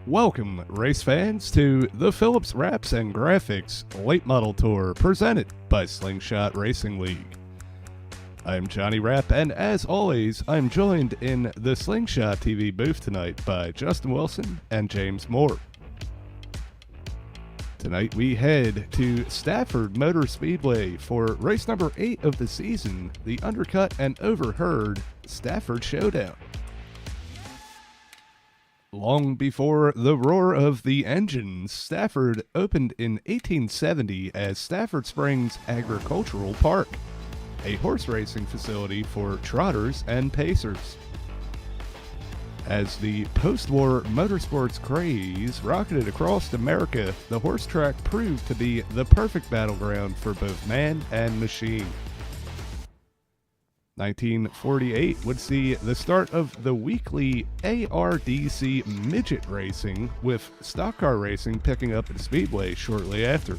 Welcome, race fans, to the Phillips Wraps and Graphics Late Model Tour presented by Slingshot Racing League. I'm Johnny Rapp, and as always, I'm joined in the Slingshot TV booth tonight by Justin Wilson and James Moore. Tonight we head to Stafford Motor Speedway for race number 8 of the season, the undercut and overheard Stafford Showdown. Long before the roar of the engines, Stafford opened in 1870 as Stafford Springs Agricultural Park, a horse racing facility for trotters and pacers. As the post-war motorsports craze rocketed across America, the horse track proved to be the perfect battleground for both man and machine. 1948 would see the start of the weekly ARDC midget racing, with stock car racing picking up at Speedway shortly after.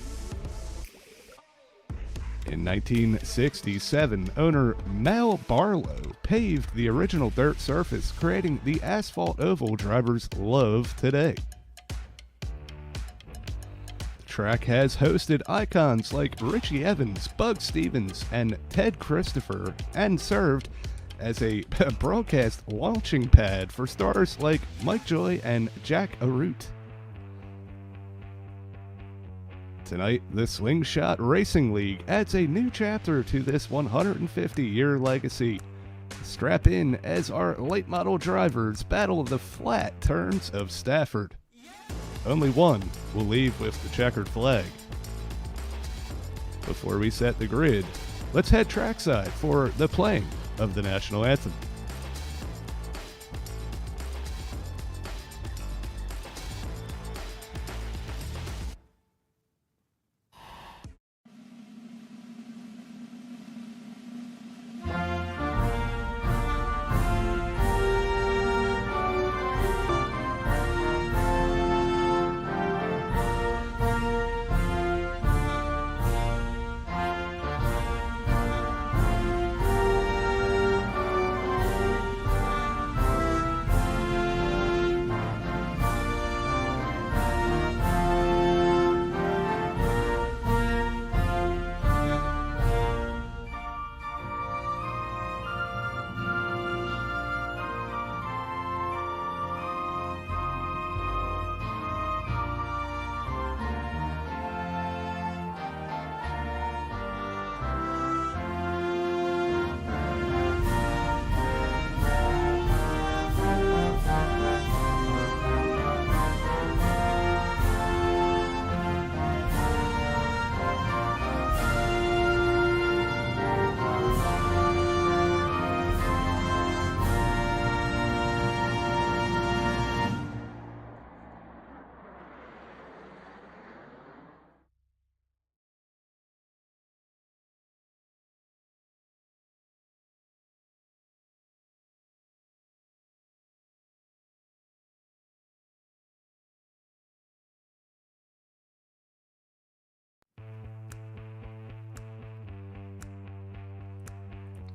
In 1967, owner Mal Barlow paved the original dirt surface, creating the asphalt oval drivers love today. The track has hosted icons like Richie Evans, Bug Stevens, and Ted Christopher, and served as a broadcast launching pad for stars like Mike Joy and Jack Arute. Tonight, the Slingshot Racing League adds a new chapter to this 150-year legacy. Strap in as our late model drivers battle the flat turns of Stafford. Only one will leave with the checkered flag. Before we set the grid, let's head trackside for the playing of the national anthem.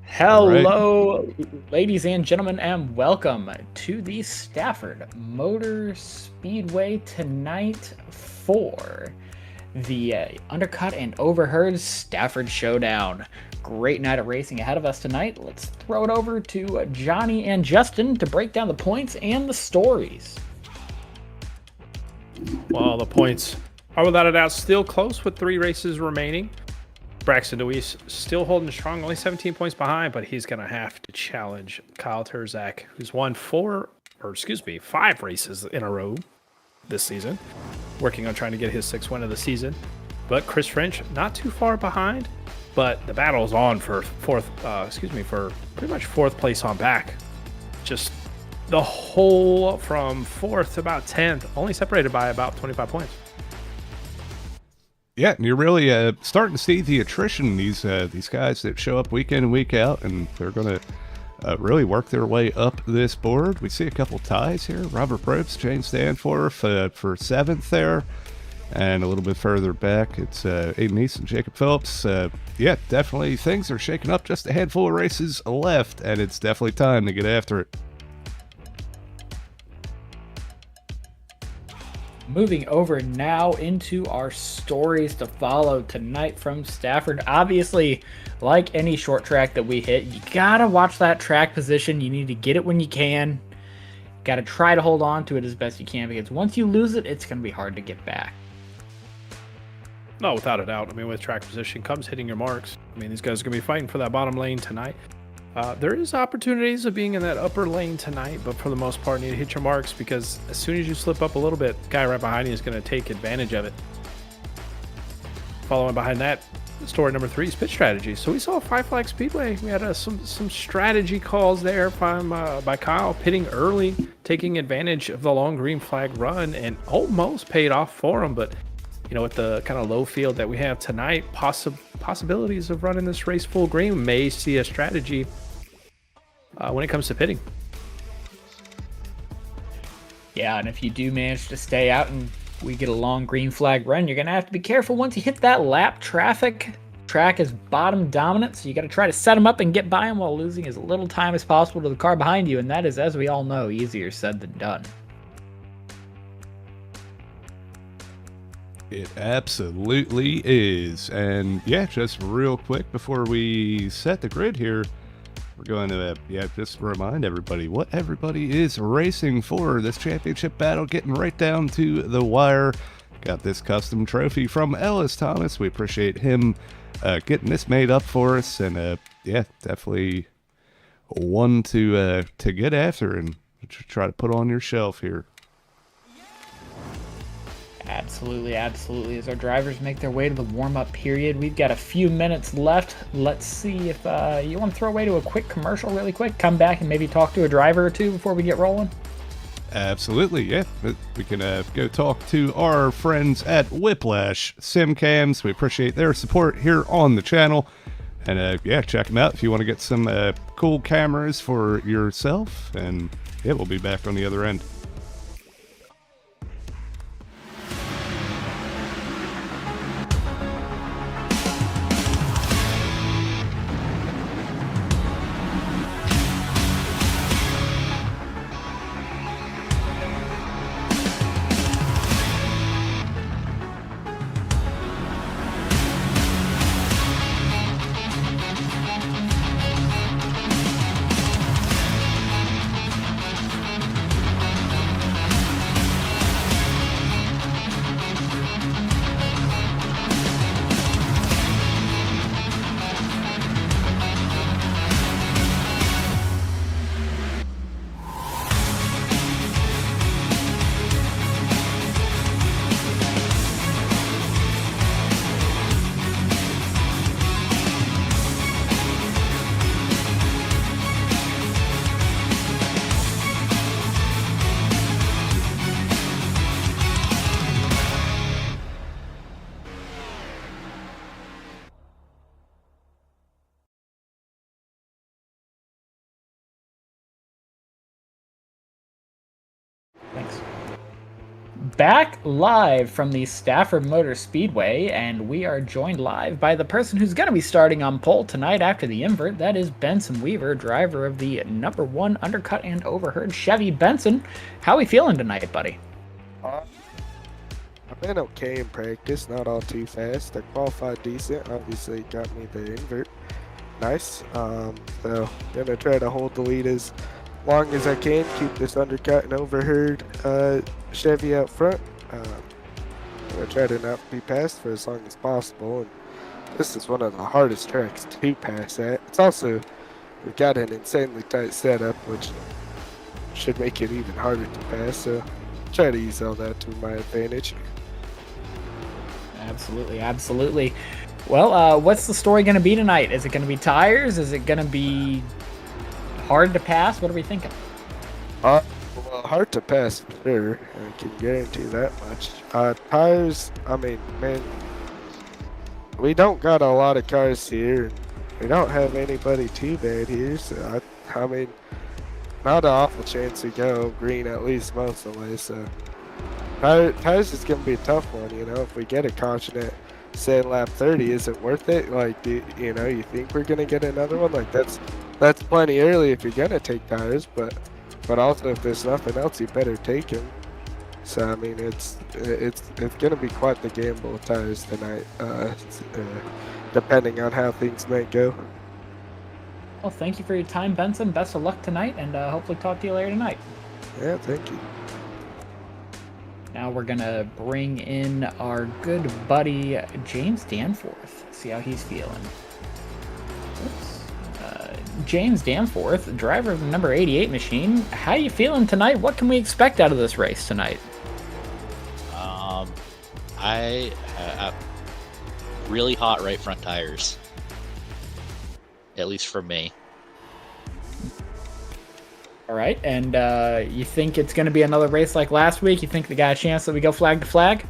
Hello, ladies and gentlemen, and welcome to the Stafford Motor Speedway tonight for the undercut and overheard Stafford Showdown. Great night of racing ahead of us tonight. Let's throw it over to Johnny and Justin to break down the points and the stories. Well, the points are without a doubt still close with 3 races remaining. Braxton DeWeese still holding strong, only 17 points behind, but he's going to have to challenge Kyle Turzac, who's won 5 races in a row this season, working on trying to get his 6th win of the season. But Chris French not too far behind, but the battle's on for for pretty much 4th place on back. Just the whole from 4th to about 10th, only separated by about 25 points. Yeah, and you're really starting to see the attrition. These guys that show up week in and week out, and they're going to really work their way up this board. We see a couple ties here. Robert Probst, Jane Stanforth for 7th there, and a little bit further back, it's Aiden East and Jacob Phillips. Yeah, definitely things are shaking up. Just a handful of races left, and it's definitely time to get after it. Moving over now into our stories to follow tonight from Stafford. Obviously, like any short track that we hit, you gotta watch that track position. You need to get it when you can. Gotta try to hold on to it as best you can, because once you lose it, it's gonna be hard to get back. No, without a doubt. I mean, with track position comes hitting your marks. I mean, these guys are going to be fighting for that bottom lane tonight. There is opportunities of being in that upper lane tonight, but for the most part, you need to hit your marks, because as soon as you slip up a little bit, the guy right behind you is going to take advantage of it. Following behind that, story number 3 is pit strategy. So we saw Five Flags Speedway. We had some strategy calls there from by Kyle, pitting early, taking advantage of the long green flag run, and almost paid off for him. But you know, with the kind of low field that we have tonight, possibilities of running this race full green, may see a strategy when it comes to pitting. Yeah, and if you do manage to stay out and we get a long green flag run, you're going to have to be careful once you hit that lap traffic. Track is bottom dominant, so you got to try to set them up and get by them while losing as little time as possible to the car behind you, and that is, as we all know, easier said than done. It absolutely is. And yeah, just real quick before we set the grid here, we're going to just remind everybody what everybody is racing for. This championship battle getting right down to the wire. Got this custom trophy from Ellis Thomas. We appreciate him getting this made up for us, and yeah, definitely one to get after and try to put on your shelf here. Absolutely, absolutely. As our drivers make their way to the warm-up period, we've got a few minutes left. Let's see if you want to throw away to a quick commercial really quick, come back and maybe talk to a driver or two before we get rolling. Absolutely, yeah. We can go talk to our friends at Whiplash Simcams. We appreciate their support here on the channel. And yeah, check them out if you want to get some cool cameras for yourself. And yeah, we'll be back on the other end. Thanks. Back live from the Stafford Motor Speedway, and we are joined live by the person who's going to be starting on pole tonight after the invert. That is Benson Weaver, driver of the #1 undercut and overheard Chevy. Benson, how are we feeling tonight, buddy? I've been okay in practice, not all too fast. I qualified decent, obviously got me the invert. Nice. So gonna try to hold the lead as long as I can, keep this undercut and overheard Chevy out front. Gonna try to not be passed for as long as possible. And this is one of the hardest tracks to pass at. It's also, we've got an insanely tight setup, which should make it even harder to pass. So try to use all that to my advantage. Absolutely, absolutely. Well, what's the story going to be tonight? Is it going to be tires? Is it going to be hard to pass? What are we thinking? Well, hard to pass for sure. I can guarantee that much. Tires, I mean, man, we don't got a lot of cars here. We don't have anybody too bad here, so I mean, not an awful chance to go green at least most of the way. So tires is gonna be a tough one, you know. If we get a caution at say lap 30, is it worth it? Like, you know, you think we're gonna get another one? Like that's plenty early if you're gonna take tires, but also if there's nothing else, you better take them. So I mean, it's gonna be quite the gamble with tires tonight, depending on how things may go. Well, thank you for your time, Benson. Best of luck tonight, and hopefully talk to you later tonight. Yeah, thank you. Now we're gonna bring in our good buddy James Danforth. See how he's feeling. James Danforth, driver of the number 88 machine. How you feeling tonight? What can we expect out of this race tonight? I have really hot right front tires. At least for me. All right, and you think it's going to be another race like last week? You think they got a chance that we go flag to flag?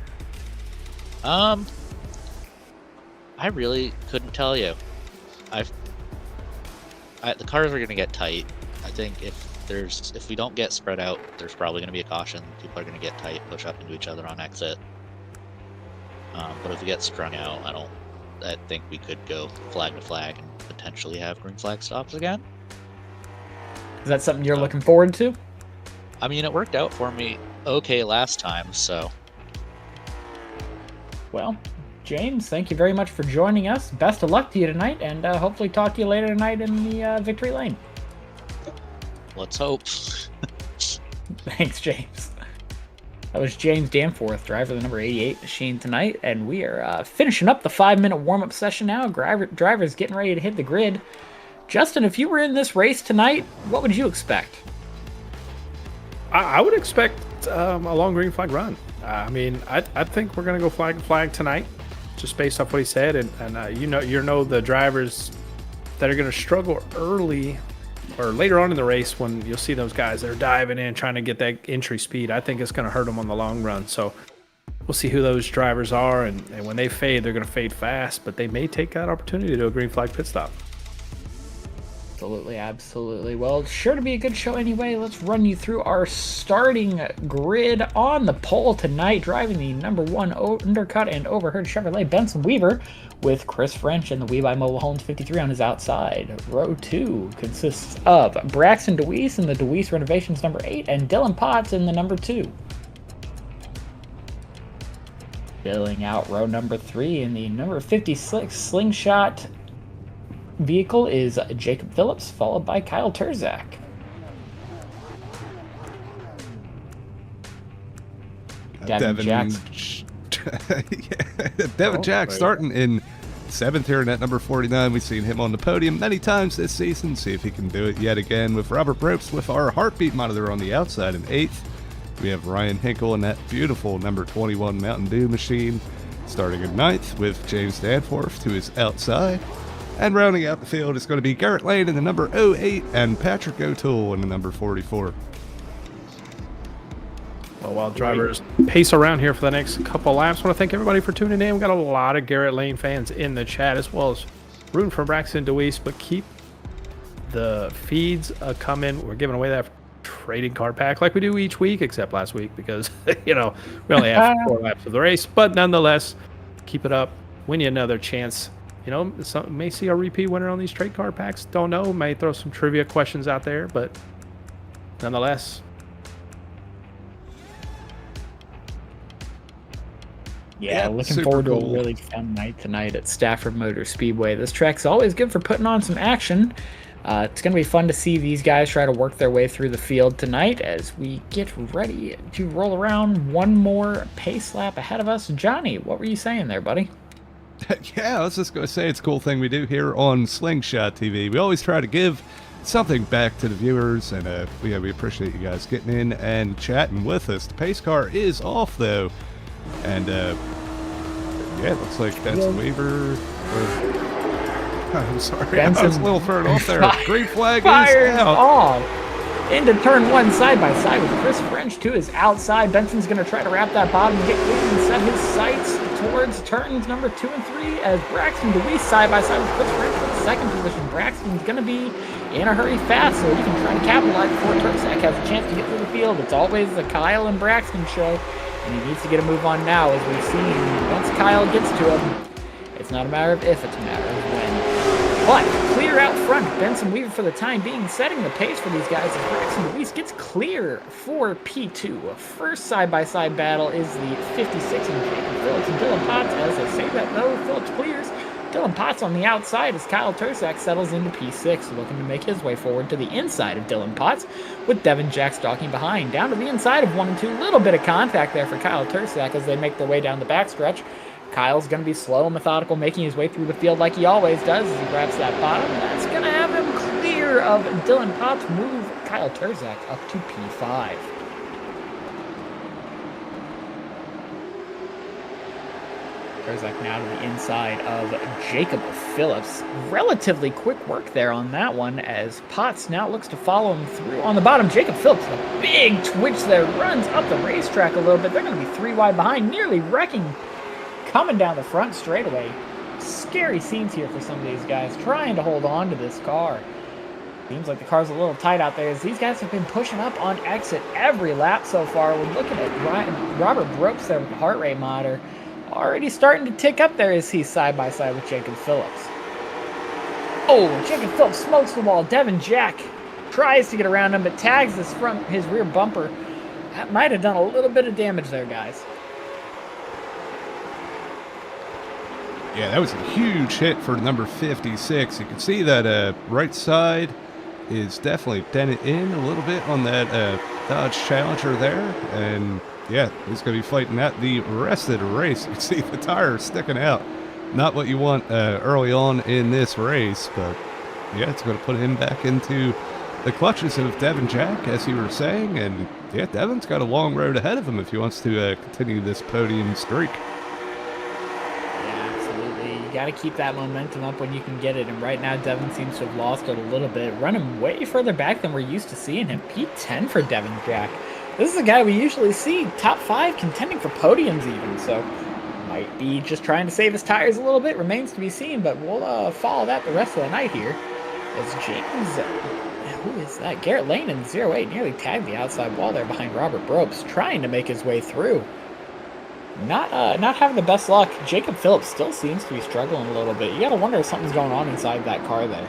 I really couldn't tell you. The cars are going to get tight. I think if we don't get spread out, there's probably going to be a caution. People are going to get tight, push up into each other on exit. But if we get strung out, I think we could go flag to flag and potentially have green flag stops again. Is that something you're looking forward to? I mean, it worked out for me okay last time, so. Well, James, thank you very much for joining us. Best of luck to you tonight, and hopefully talk to you later tonight in the victory lane. Let's hope. Thanks, James. That was James Danforth, driver of the number 88 machine tonight, and we are finishing up the 5-minute warm-up session now. Driver's getting ready to hit the grid. Justin, if you were in this race tonight, what would you expect? I would expect a long green flag run. I mean, I think we're going to go flag to flag tonight, just based off what he said. And you know the drivers that are going to struggle early or later on in the race when you'll see those guys that are diving in, trying to get that entry speed. I think it's going to hurt them on the long run. So we'll see who those drivers are. And when they fade, they're going to fade fast, but they may take that opportunity to do a green flag pit stop. Absolutely, absolutely. Well, it's sure to be a good show anyway. Let's run you through our starting grid. On the pole tonight, driving the number 1 undercut and overheard Chevrolet, Benson Weaver, with Chris French and the We Buy Mobile Homes 53 on his outside. Row 2 consists of Braxton DeWeese in the DeWeese Renovations number 8 and Dylan Potts in the number 2. Filling out row number 3 in the number 56 Slingshot vehicle is Jacob Phillips, followed by Kyle Turzac. Devin Jack starting in 7th here in at number 49. We've seen him on the podium many times this season. See if he can do it yet again with Robert Brooks with our heartbeat monitor on the outside in 8th. We have Ryan Hinkle in that beautiful number 21 Mountain Dew machine starting in 9th with James Danforth to his outside. And rounding out the field is going to be Garrett Lane in the number 08 and Patrick O'Toole in the number 44. Well, while drivers pace around here for the next couple laps, I want to thank everybody for tuning in. We've got a lot of Garrett Lane fans in the chat, as well as rooting for Braxton DeWeese, but keep the feeds coming. We're giving away that trading card pack like we do each week, except last week because, we only have 4 laps of the race. But nonetheless, keep it up. Win you another chance. Some may see a repeat winner on these trade card packs. Don't know. May throw some trivia questions out there, but nonetheless. Yeah, looking forward to a really fun night tonight at Stafford Motor Speedway. This track's always good for putting on some action. It's going to be fun to see these guys try to work their way through the field tonight as we get ready to roll around. One more pace lap ahead of us. Johnny, what were you saying there, buddy? Yeah, I was just going to say it's a cool thing we do here on Slingshot TV. We always try to give something back to the viewers, and we appreciate you guys getting in and chatting with us. The pace car is off, though, and it looks like Benson Weaver. I'm sorry, I was a little thrown off there. Green flag is out. Off. Into turn 1 side by side with Chris French to his outside. Benson's going to try to wrap that bottom and get quick and set his sights towards turns number 2 and 3 as Braxton DeWeese side by side with Chris French for the second position. Braxton's going to be in a hurry fast, so he can try to capitalize before Turzac has a chance to get through the field. It's always the Kyle and Braxton show, and he needs to get a move on now, as we've seen. Once Kyle gets to him, it's not a matter of if, it's a matter of when. But clear clear out front. Benson Weaver for the time being setting the pace for these guys as Braxton DeWeese gets clear for P2. First side-by-side battle is the 56 and Jacob Phillips and Dylan Potts. As I say that though, Phillips clears. Dylan Potts on the outside as Kyle Turzac settles into P6, looking to make his way forward to the inside of Dylan Potts, with Devin Jack stalking behind. Down to the inside of 1 and 2, little bit of contact there for Kyle Turzac as they make their way down the backstretch. Kyle's going to be slow and methodical, making his way through the field like he always does as he grabs that bottom. That's going to have him clear of Dylan Potts, move Kyle Turzac up to P5. Turzac now to the inside of Jacob Phillips. Relatively quick work there on that one as Potts now looks to follow him through on the bottom. Jacob Phillips, a big twitch there, runs up the racetrack a little bit. They're going to be 3 wide behind, nearly wrecking coming down the front straightaway. Scary scenes here for some of these guys trying to hold on to this car. Seems like the car's a little tight out there as these guys have been pushing up on exit every lap so far. We're looking at Robert Brooks there with the heart rate monitor. Already starting to tick up there as he's side-by-side with Jacob Phillips. Oh, Jacob Phillips smokes the wall. Devin Jack tries to get around him, but tags his rear bumper. That might have done a little bit of damage there, guys. Yeah, that was a huge hit for number 56. You can see that right side is definitely dented in a little bit on that Dodge Challenger there. And yeah, he's going to be fighting that the rest of the race. You can see the tire sticking out. Not what you want early on in this race, but yeah, it's going to put him back into the clutches of Devin Jack, as you were saying. And yeah, Devin's got a long road ahead of him if he wants to continue this podium streak. Got to keep that momentum up when you can get it, and right now Devin seems to have lost it a little bit, running way further back than we're used to seeing him. P10 for Devin Jack. This is a guy we usually see top 5 contending for podiums even, so might be just trying to save his tires a little bit, remains to be seen, but we'll follow that the rest of the night here as James, who is that? Garrett Lane in 08 nearly tagged the outside wall there behind Robert Brooks, trying to make his way through. Not having the best luck. Jacob Phillips still seems to be struggling a little bit. You gotta wonder if something's going on inside that car there.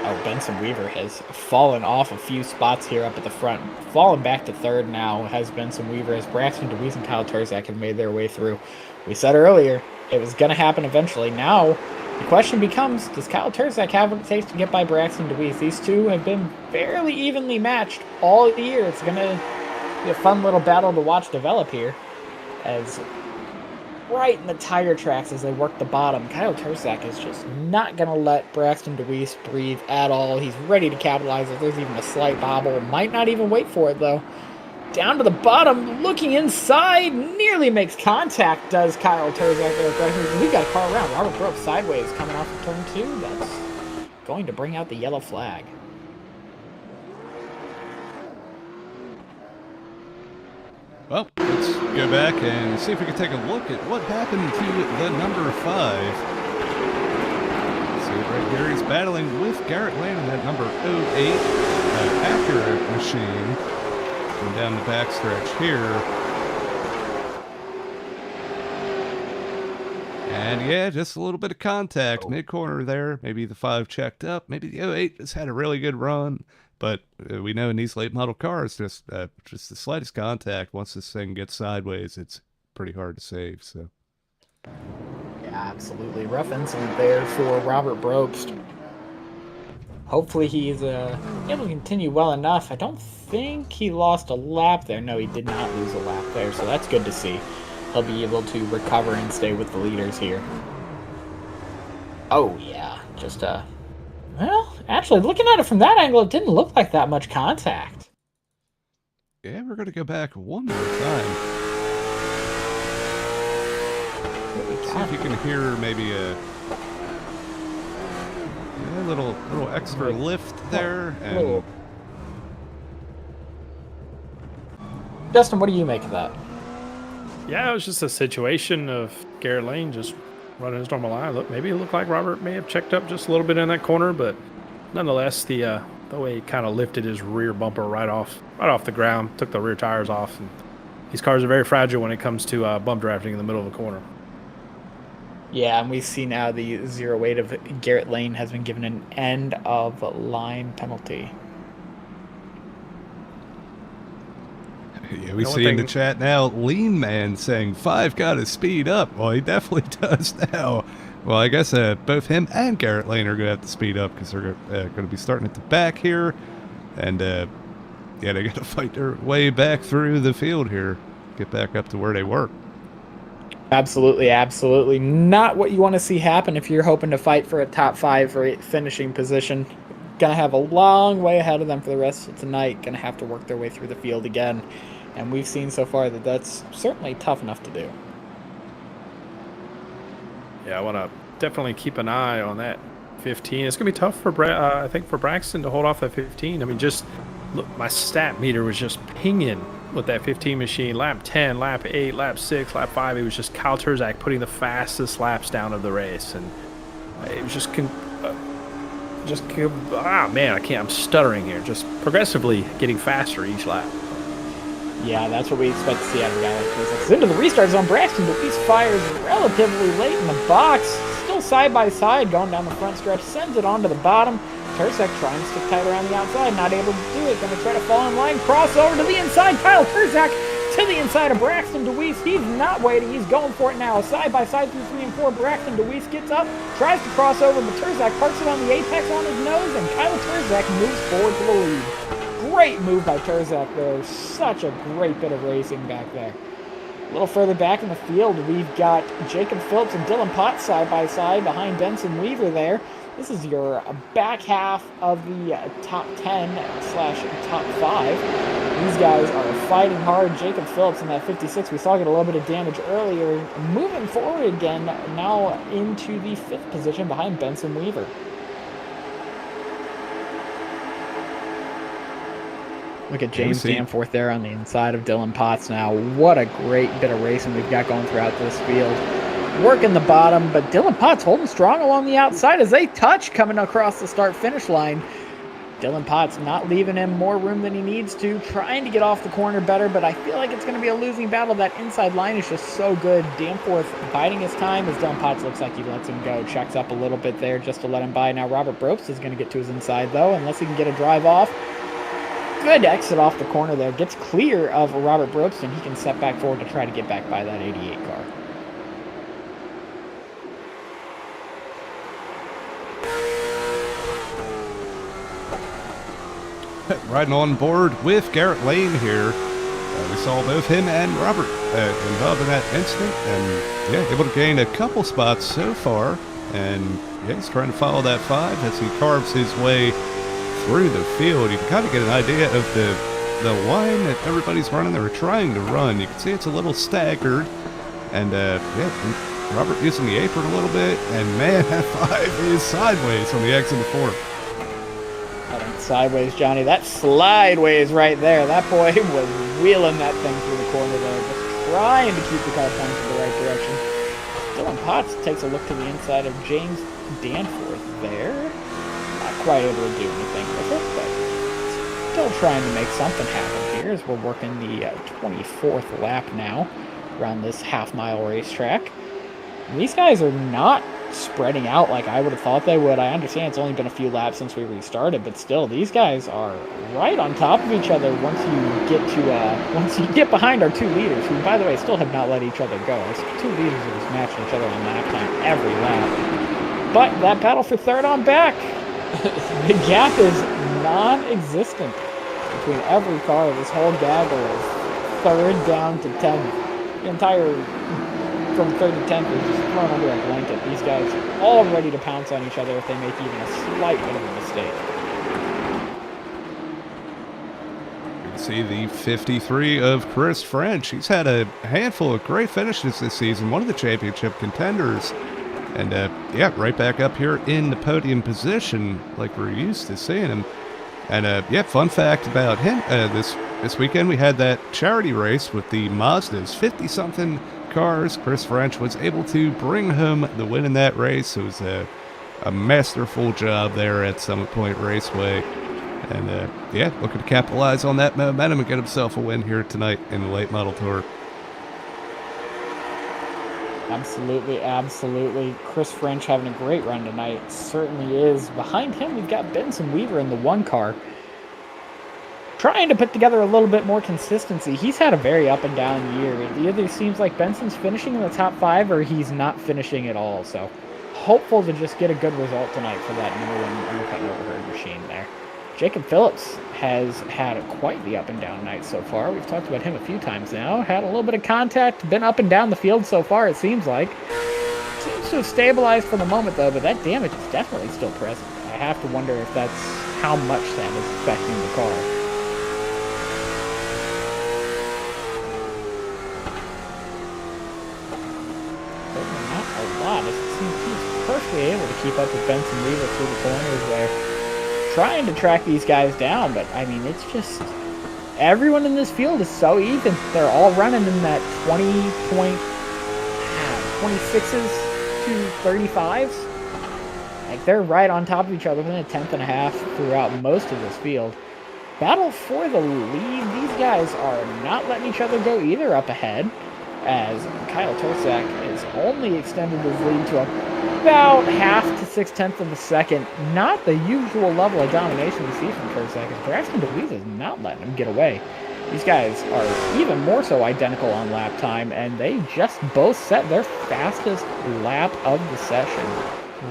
Oh, Benson Weaver has fallen off a few spots here up at the front. Fallen back to third now has Benson Weaver as Braxton DeWeese and Kyle Turzac have made their way through. We said earlier, it was gonna happen eventually. Now, the question becomes, does Kyle Turzac have what it takes to get by Braxton DeWeese? These two have been fairly evenly matched all year. It's gonna be a fun little battle to watch develop here as right in the tire tracks as they work the bottom. Kyle Turzac is just not going to let Braxton DeWeese breathe at all. He's ready to capitalize if there's even a slight bobble. Might not even wait for it, though. Down to the bottom, looking inside, nearly makes contact, does Kyle Turzac there. We've got a car around. Robert Brooks sideways coming off of turn 2. That's going to bring out the yellow flag. Well, let's go back and see if we can take a look at what happened to the number 5. See it right here. He's battling with Garrett Lane in that number 08 accurate machine. And down the backstretch here. And yeah, just a little bit of contact mid-corner there. Maybe the 5 checked up. Maybe the 08 just had a really good run. But we know in these late model cars, just the slightest contact, once this thing gets sideways, it's pretty hard to save. So, yeah, absolutely. Rough incident there for Robert Brooks. Hopefully he's able to continue well enough. I don't think he lost a lap there. No, he did not lose a lap there, so that's good to see. He'll be able to recover and stay with the leaders here. Oh, yeah. Just, well, actually, looking at it from that angle, it didn't look like that much contact. Yeah, we're going to go back one more time. See if you can hear maybe a little extra lift there. And Justin, what do you make of that? Yeah, it was just a situation of Garrett Lane just running his normal line. Look, maybe it looked like Robert may have checked up just a little bit in that corner, but nonetheless, the way he kind of lifted his rear bumper right off the ground, took the rear tires off, and these cars are very fragile when it comes to bump drafting in the middle of the corner. Yeah, and we see now the 0-8 of Garrett Lane has been given an end of line penalty. Yeah, we see in the chat now, Lean Man saying, Five got to speed up. Well, he definitely does now. Well, I guess both him and Garrett Lane are going to have to speed up because they're going to be starting at the back here. And, yeah, they got to fight their way back through the field here, get back up to where they were. Absolutely, absolutely. Not what you want to see happen if you're hoping to fight for a top 5 or 8 finishing position. Going to have a long way ahead of them for the rest of tonight. Going to have to work their way through the field again. And we've seen so far that that's certainly tough enough to do. Yeah, I want to definitely keep an eye on that 15. It's going to be tough for I think for Braxton to hold off that 15. I mean, just look, my stat meter was just pinging with that 15 machine. Lap 10, lap 8, lap 6, lap 5. It was just Kyle Turzac putting the fastest laps down of the race. And it was just man, I'm stuttering here. Just progressively getting faster each lap. Yeah, that's what we expect to see out of Kyle Turzac. Into the restart zone, Braxton DeWeese fires relatively late in the box. Still side by side going down the front stretch. Sends it on to the bottom. Turzac trying to stick tight around the outside. Not able to do it. Going to try to fall in line. Cross over to the inside. Kyle Turzac to the inside of Braxton DeWeese. He's not waiting. He's going for it now. Side by side through 3 and 4. Braxton DeWeese gets up. Tries to cross over, but Turzac parks it on the apex on his nose. And Kyle Turzac moves forward to the lead. Great move by Turzac there. Such a great bit of racing back there. A little further back in the field, we've got Jacob Phillips and Dylan Potts side by side behind Benson Weaver there. This is your back half of the top 10/top 5. These guys are fighting hard. Jacob Phillips in that 56, we saw get a little bit of damage earlier. Moving forward again, now into the 5th position behind Benson Weaver. Look at James Danforth there on the inside of Dylan Potts now. What a great bit of racing we've got going throughout this field. Working the bottom, but Dylan Potts holding strong along the outside as they touch coming across the start-finish line. Dylan Potts not leaving him more room than he needs to, trying to get off the corner better, but I feel like it's going to be a losing battle. That inside line is just so good. Danforth biding his time as Dylan Potts looks like he lets him go. Checks up a little bit there just to let him by. Now Robert Brobst is going to get to his inside, though, unless he can get a drive off. Good exit off the corner there. Gets clear of Robert Brobst, and he can step back forward to try to get back by that 88 car. Riding on board with Garrett Lane here. We saw both him and Robert involved in that incident, and yeah, able to gain a couple spots so far. And yeah, he's trying to follow that 5 as he carves his way through the field. You can kind of get an idea of the line that everybody's running. They were trying to run. You can see it's a little staggered, and yeah, Robert using the apron a little bit, and man, that 5 is sideways on the exit of 4. Sideways, Johnny. That slideways right there. That boy was wheeling that thing through the corner there, just trying to keep the car pointing in the right direction. Dylan Potts takes a look to the inside of James Danforth there. Not quite able to do anything with it, but still trying to make something happen here as we're working the 24th lap now around this half-mile racetrack. And these guys are not spreading out like I would have thought they would. I understand it's only been a few laps since we restarted, but still, these guys are right on top of each other once you get behind our 2 leaders, who, by the way, still have not let each other go. It's 2 leaders that are just matching each other on lap time every lap. But that battle for 3rd on back, the gap is non-existent between every car. This whole gaggle is 3rd down to 10th. The entire from 3rd to 10th is just thrown under a blanket. These guys are all ready to pounce on each other if they make even a slight bit of a mistake. You can see the 53 of Chris French. He's had a handful of great finishes this season, one of the championship contenders. And yeah, right back up here in the podium position like we're used to seeing him. And yeah, fun fact about him, this weekend we had that charity race with the Mazdas, 50-something cars. Chris French was able to bring home the win in that race. It was a masterful job there at Summit Point Raceway. And yeah, looking to capitalize on that momentum and get himself a win here tonight in the Late Model Tour. Absolutely, absolutely. Chris French having a great run tonight. Certainly is. Behind him, we've got Benson Weaver in the 1 car. Trying to put together a little bit more consistency. He's had a very up and down year. It either seems like Benson's finishing in the top 5 or he's not finishing at all. So hopeful to just get a good result tonight for that number 1 undercut and overheard machine there. Jacob Phillips has had quite the up and down night so far. We've talked about him a few times now. Had a little bit of contact, been up and down the field so far, it seems like. Seems to have stabilized for the moment though, but that damage is definitely still present. I have to wonder if that's how much that is affecting the car. He's perfectly able to keep up with Benson Weaver through the corners there. Trying to track these guys down, but I mean, it's just everyone in this field is so even. They're all running in that 26s to 35s. Like, they're right on top of each other within a tenth and a half throughout most of this field. Battle for the lead. These guys are not letting each other go either up ahead, as Kyle Turzac has only extended his lead to about half to 6/10 of a second. Not the usual level of domination we see from Turzac, as Braxton DeWeese is not letting him get away. These guys are even more so identical on lap time, and they just both set their fastest lap of the session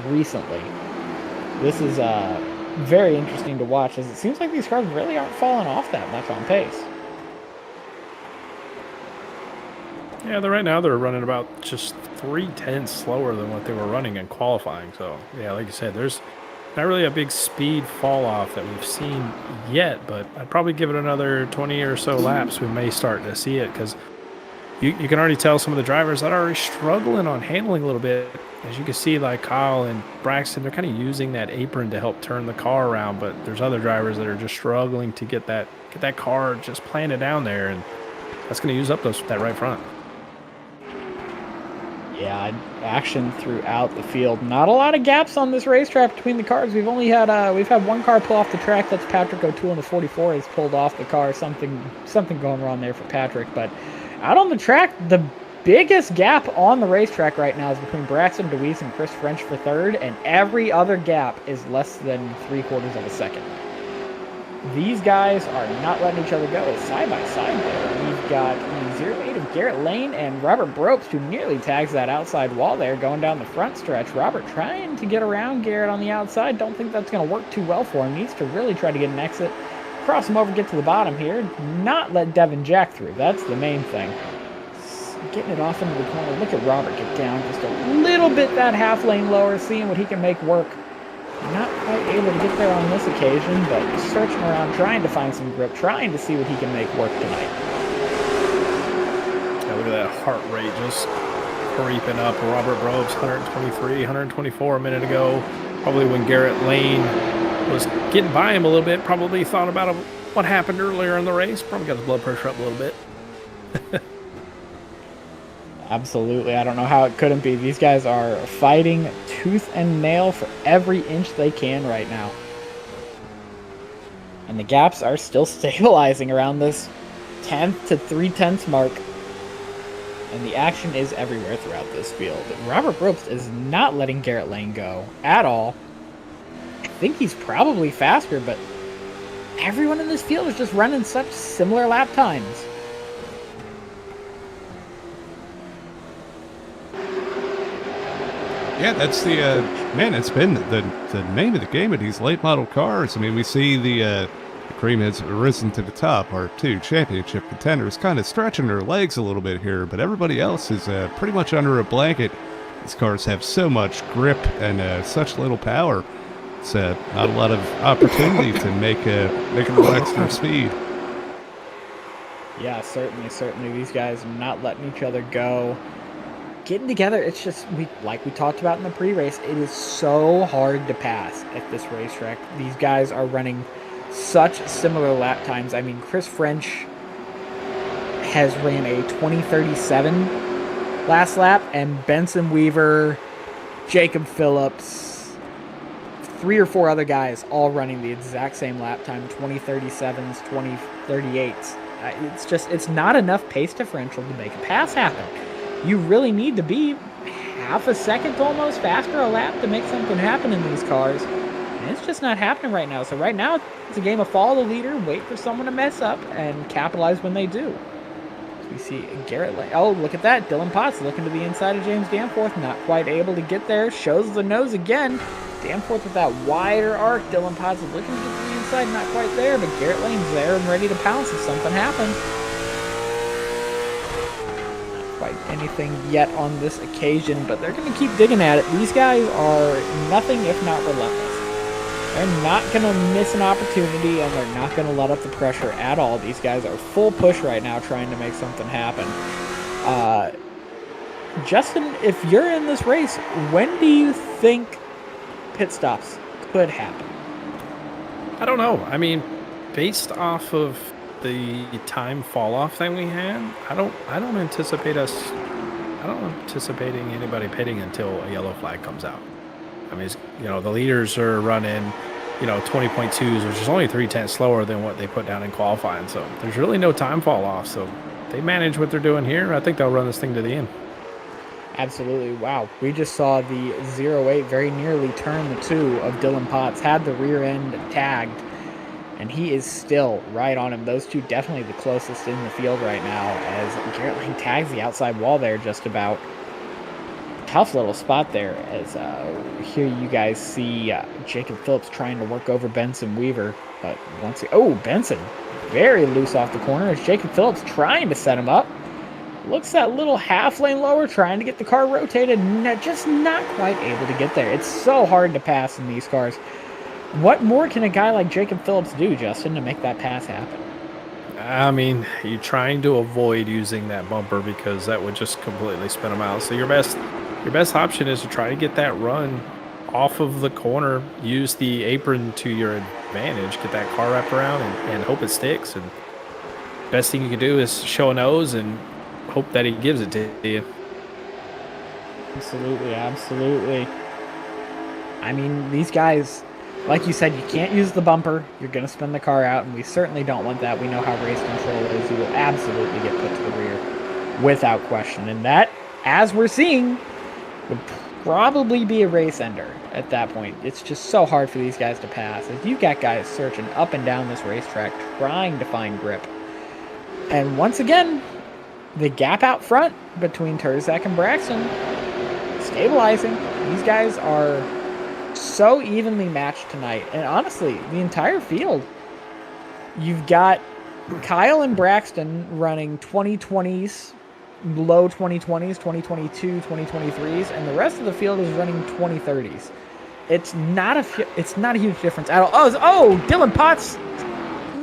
recently. This is very interesting to watch, as it seems like these cars really aren't falling off that much on pace. Yeah, right now they're running about just 3/10 slower than what they were running in qualifying. So, yeah, like you said, there's not really a big speed fall off that we've seen yet, but I'd probably give it another 20 or so laps. We may start to see it, because you can already tell some of the drivers that are already struggling on handling a little bit. As you can see, like Kyle and Braxton, they're kind of using that apron to help turn the car around, but there's other drivers that are just struggling to get that car just planted down there, and that's going to use up that right front. Yeah, action throughout the field. Not a lot of gaps on this racetrack between the cars. We've only had we've had one car pull off the track. That's Patrick O'Toole in the 44 has pulled off the car. Something going wrong there for Patrick. But out on the track, the biggest gap on the racetrack right now is between Braxton DeWeese and Chris French for third, and every other gap is less than 3/4 of a second. These guys are not letting each other go. It's side by side there. We've got the 08 of Garrett Lane and Robert Brooks, who nearly tags that outside wall there going down the front stretch. Robert trying to get around Garrett on the outside. Don't think that's going to work too well for him. Needs to really try to get an exit. Cross him over, get to the bottom here. Not let Devin Jack through. That's the main thing. Getting it off into the corner. Look at Robert get down just a little bit that half lane lower, seeing what he can make work. Not quite able to get there on this occasion, but searching around, trying to find some grip, trying to see what he can make work tonight. Yeah, look at that heart rate just creeping up. Robert Brobes, 123, 124 a minute ago. Probably when Garrett Lane was getting by him a little bit, probably thought about what happened earlier in the race. Probably got his blood pressure up a little bit. Absolutely. I don't know how it couldn't be. These guys are fighting tooth and nail for every inch they can right now. And the gaps are still stabilizing around this 10th to 3/10 mark. And the action is everywhere throughout this field. Robert Brooks is not letting Garrett Lane go at all. I think he's probably faster, but everyone in this field is just running such similar lap times. Yeah, that's the man. It's been the name of the game of these late model cars. I mean, we see the cream has risen to the top. Our two championship contenders kind of stretching their legs a little bit here, but everybody else is pretty much under a blanket. These cars have so much grip and such little power. It's not a lot of opportunity to make a little extra speed. Yeah, certainly. These guys are not letting each other go. Getting together, it's just, like we talked about in the pre-race, it is so hard to pass at this racetrack. These guys are running such similar lap times. I mean, Chris French has ran a 20:37 last lap, and Benson Weaver, Jacob Phillips, 3 or 4 other guys all running the exact same lap time, 20:37s, 20:38s. It's not enough pace differential to make a pass happen. You really need to be half a second almost faster a lap to make something happen in these cars. And it's just not happening right now. So right now, it's a game of follow the leader, wait for someone to mess up, and capitalize when they do. So we see Garrett Lane. Oh, look at that. Dylan Potts looking to the inside of James Danforth. Not quite able to get there. Shows the nose again. Danforth with that wider arc. Dylan Potts is looking to get to the inside. Not quite there, but Garrett Lane's there and ready to pounce if something happens. Quite anything yet on this occasion, but they're going to keep digging at it. These guys are nothing if not relentless. They're not going to miss an opportunity, and they're not going to let up the pressure at all. These guys are full push right now trying to make something happen. Justin, if you're in this race, when do you think pit stops could happen? I don't know. I mean, based off of the time fall off that we had, I don't anticipate anticipating anybody pitting until a yellow flag comes out. I mean, the leaders are running, 20.2s, which is only 0.3 slower than what they put down in qualifying. So there's really no time fall off. So they manage what they're doing here. I think they'll run this thing to the end. Absolutely. Wow. We just saw the 08 very nearly turn the 2 of Dylan Potts, had the rear end tagged, and he is still right on him. Those two definitely the closest in the field right now as Garrett Lane tags the outside wall there just about. Tough little spot there as here you guys see Jacob Phillips trying to work over Benson Weaver. But Benson very loose off the corner as Jacob Phillips trying to set him up. Looks that little half lane lower, trying to get the car rotated, just not quite able to get there. It's so hard to pass in these cars. What more can a guy like Jacob Phillips do, Justin, to make that pass happen? I mean, you're trying to avoid using that bumper because that would just completely spin them out. So your best option is to try to get that run off of the corner, use the apron to your advantage, get that car wrapped around and hope it sticks. And best thing you can do is show a nose and hope that he gives it to you. Absolutely. I mean, these guys, like you said, you can't use the bumper. You're going to spin the car out, and we certainly don't want that. We know how race control is. You will absolutely get put to the rear without question. And that, as we're seeing, would probably be a race ender at that point. It's just so hard for these guys to pass. If you've got guys searching up and down this racetrack trying to find grip. And once again, the gap out front between Turzac and Braxton stabilizing. These guys are so evenly matched tonight. And honestly, the entire field, you've got Kyle and Braxton running 2020s, low 2020s, 2022, 2023s, and the rest of the field is running 2030s. It's not a huge difference at all. Oh, Dylan Potts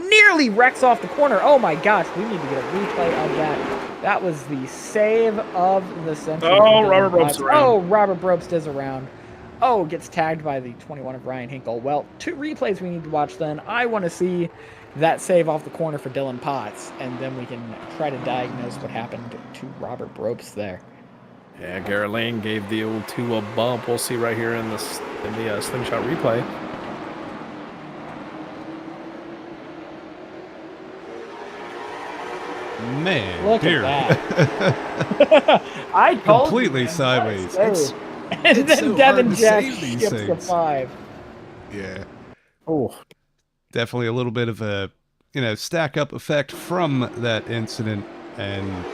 nearly wrecks off the corner. Oh my gosh, we need to get a replay of that. That was the save of the century. Oh, Robert Brobst around. Oh, Robert Brobst is around. Oh, gets tagged by the 21 of Ryan Hinkle. Well, 2 replays we need to watch then. I want to see that save off the corner for Dylan Potts, and then we can try to diagnose what happened to Robert Brobst there. Yeah, Garrett Lane gave the old 2 a bump. We'll see right here in the Slingshot replay. Man, Look dear. at that. I told Completely you, man, sideways. And It's then so Devin hard to Jack save these skips the things. 5. Yeah, Oh, definitely a little bit of a, stack up effect from that incident. And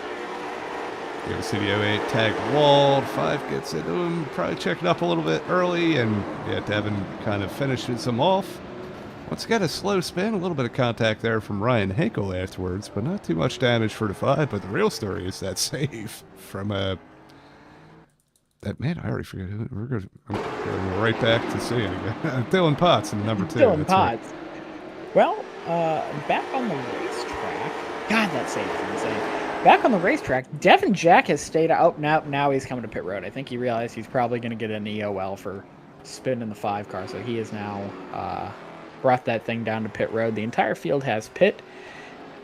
see the 08 tag walled. 5 gets into him, probably checked up a little bit early, and Devin kind of finishes him off. Once got a slow spin, a little bit of contact there from Ryan Hinkle afterwards, but not too much damage for the 5. But the real story is that save from that man. I already forget who. I'm going right back to seeing again. Dylan Potts in number 2. Dylan Potts. Well, back on the racetrack. God, that save is insane. Back on the racetrack, Devin Jack has stayed out. Now he's coming to pit road. I think he realized he's probably going to get an EOL for spinning the 5 car, so he is now brought that thing down to pit road. The entire field has pit.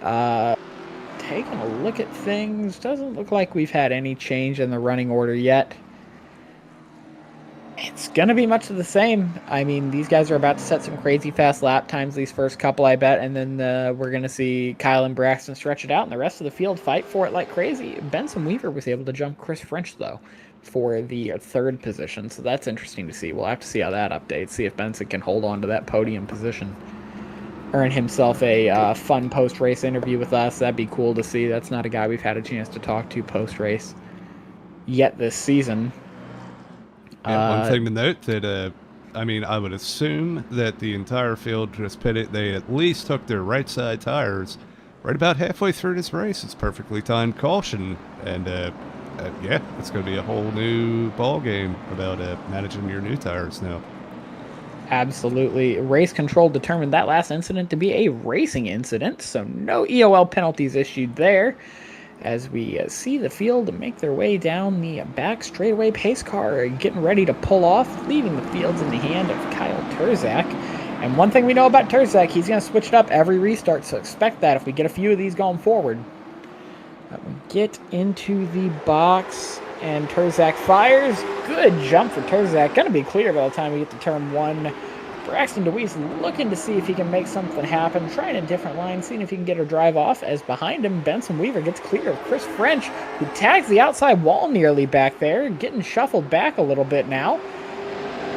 Taking a look at things, doesn't look like we've had any change in the running order yet. It's going to be much of the same. I mean, these guys are about to set some crazy fast lap times these first couple, I bet, and then we're going to see Kyle and Braxton stretch it out, and the rest of the field fight for it like crazy. Benson Weaver was able to jump Chris French, though. for the third position. So that's interesting to see. We'll have to see how that updates, see if Benson can hold on to that podium position. Earn himself a fun post-race interview with us. That'd be cool to see. That's not a guy we've had a chance to talk to post-race yet this season. Yeah, one thing to note that, I would assume that the entire field just pitted. They at least took their right side tires right about halfway through this race. It's perfectly timed caution. And, yeah, it's going to be a whole new ball game about managing your new tires now. Absolutely. Race control determined that last incident to be a racing incident, so no EOL penalties issued there. As we see the field make their way down the back straightaway, pace car getting ready to pull off, leaving the fields in the hand of Kyle Turzac. And one thing we know about Turzac, he's going to switch it up every restart, so expect that if we get a few of these going forward. We get into the box, and Turzac fires. Good jump for Turzac. Going to be clear by the time we get to turn 1. Braxton DeWeese looking to see if he can make something happen, trying a different line, seeing if he can get a drive off, as behind him, Benson Weaver gets clear of Chris French, who tags the outside wall nearly back there, getting shuffled back a little bit now.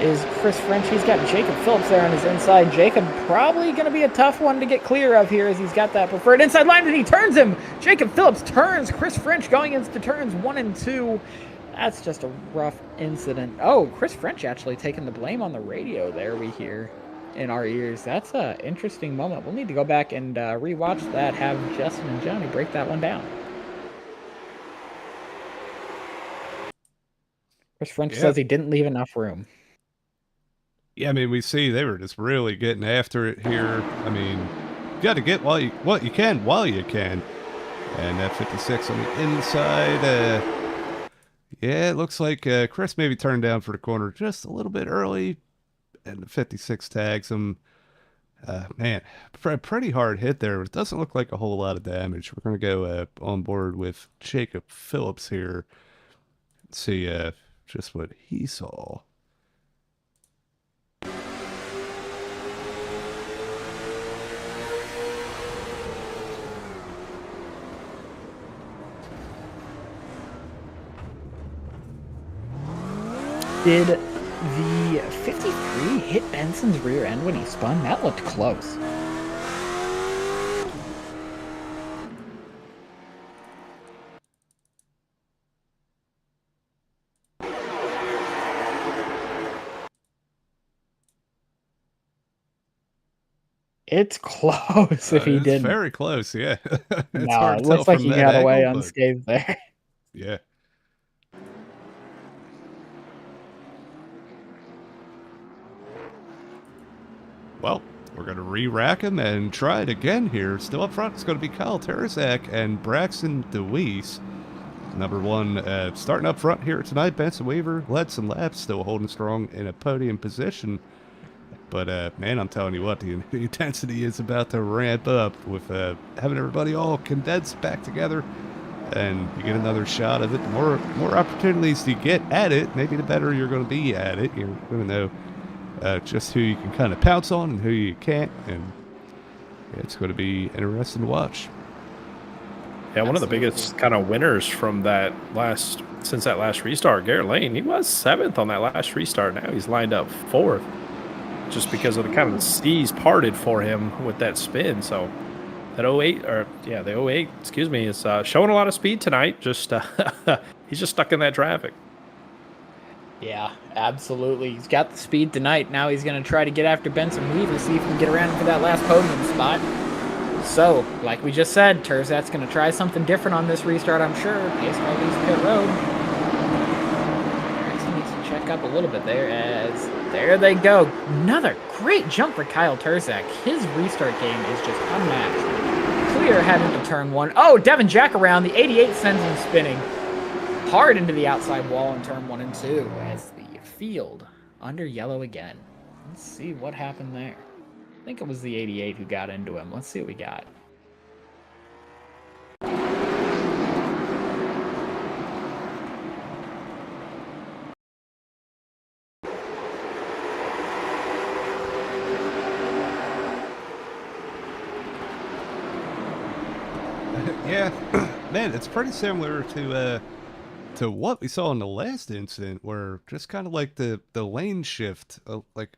Is Chris French. He's got Jacob Phillips there on his inside. Jacob probably going to be a tough one to get clear of here, as he's got that preferred inside line, and he turns him. Jacob Phillips turns Chris French going into turns 1 and 2. That's just a rough incident. Oh, Chris French actually taking the blame on the radio there, we hear in our ears. That's an interesting moment. We'll need to go back and rewatch that, have Justin and Johnny break that one down. Chris French says he didn't leave enough room. Yeah, we see they were just really getting after it here. You got to get what you can while you can. And that 56 on the inside. Yeah, it looks like Chris maybe turned down for the corner just a little bit early. And the 56 tags him. Man, pretty hard hit there. It doesn't look like a whole lot of damage. We're going to go on board with Jacob Phillips here. Let's see just what he saw. Did the 53 hit Benson's rear end when he spun? That looked close. It's close if he didn't. Very close, yeah. No, it looks like he got away unscathed there. Yeah. Well, we're going to re-rack him and try it again here. Still up front, it's going to be Kyle Turzac and Braxton DeWeese. Number 1, starting up front here tonight, Benson Weaver led some laps, still holding strong in a podium position. But, man, I'm telling you what, the intensity is about to ramp up with having everybody all condensed back together. And you get another shot of it. The more opportunities you get at it, maybe the better you're going to be at it. You're going to know just who you can kind of pounce on and who you can't, and yeah, it's going to be interesting to watch. Yeah, one of the biggest kind of winners from since that last restart, Garrett Lane, he was 7th on that last restart. Now he's lined up 4th, just because of the kind of the seas parted for him with that spin. So that the 08, excuse me, is showing a lot of speed tonight. Just he's just stuck in that traffic. Yeah, absolutely. He's got the speed tonight. Now he's going to try to get after Benson Weaver, see if he can get around for that last podium spot. So, like we just said, Turzac's going to try something different on this restart, I'm sure. Pace car leaves pit road. Braxton needs to check up a little bit there, as there they go. Another great jump for Kyle Turzac. His restart game is just unmatched. Clear heading to turn 1. Oh, Devin Jack around. The 88 sends him spinning hard into the outside wall in turn 1 and 2, as the field under yellow again. Let's see what happened there. I think it was the 88 who got into him. Let's see what we got. Yeah, man, it's pretty similar to to what we saw in the last incident, where just kind of like the lane shift, like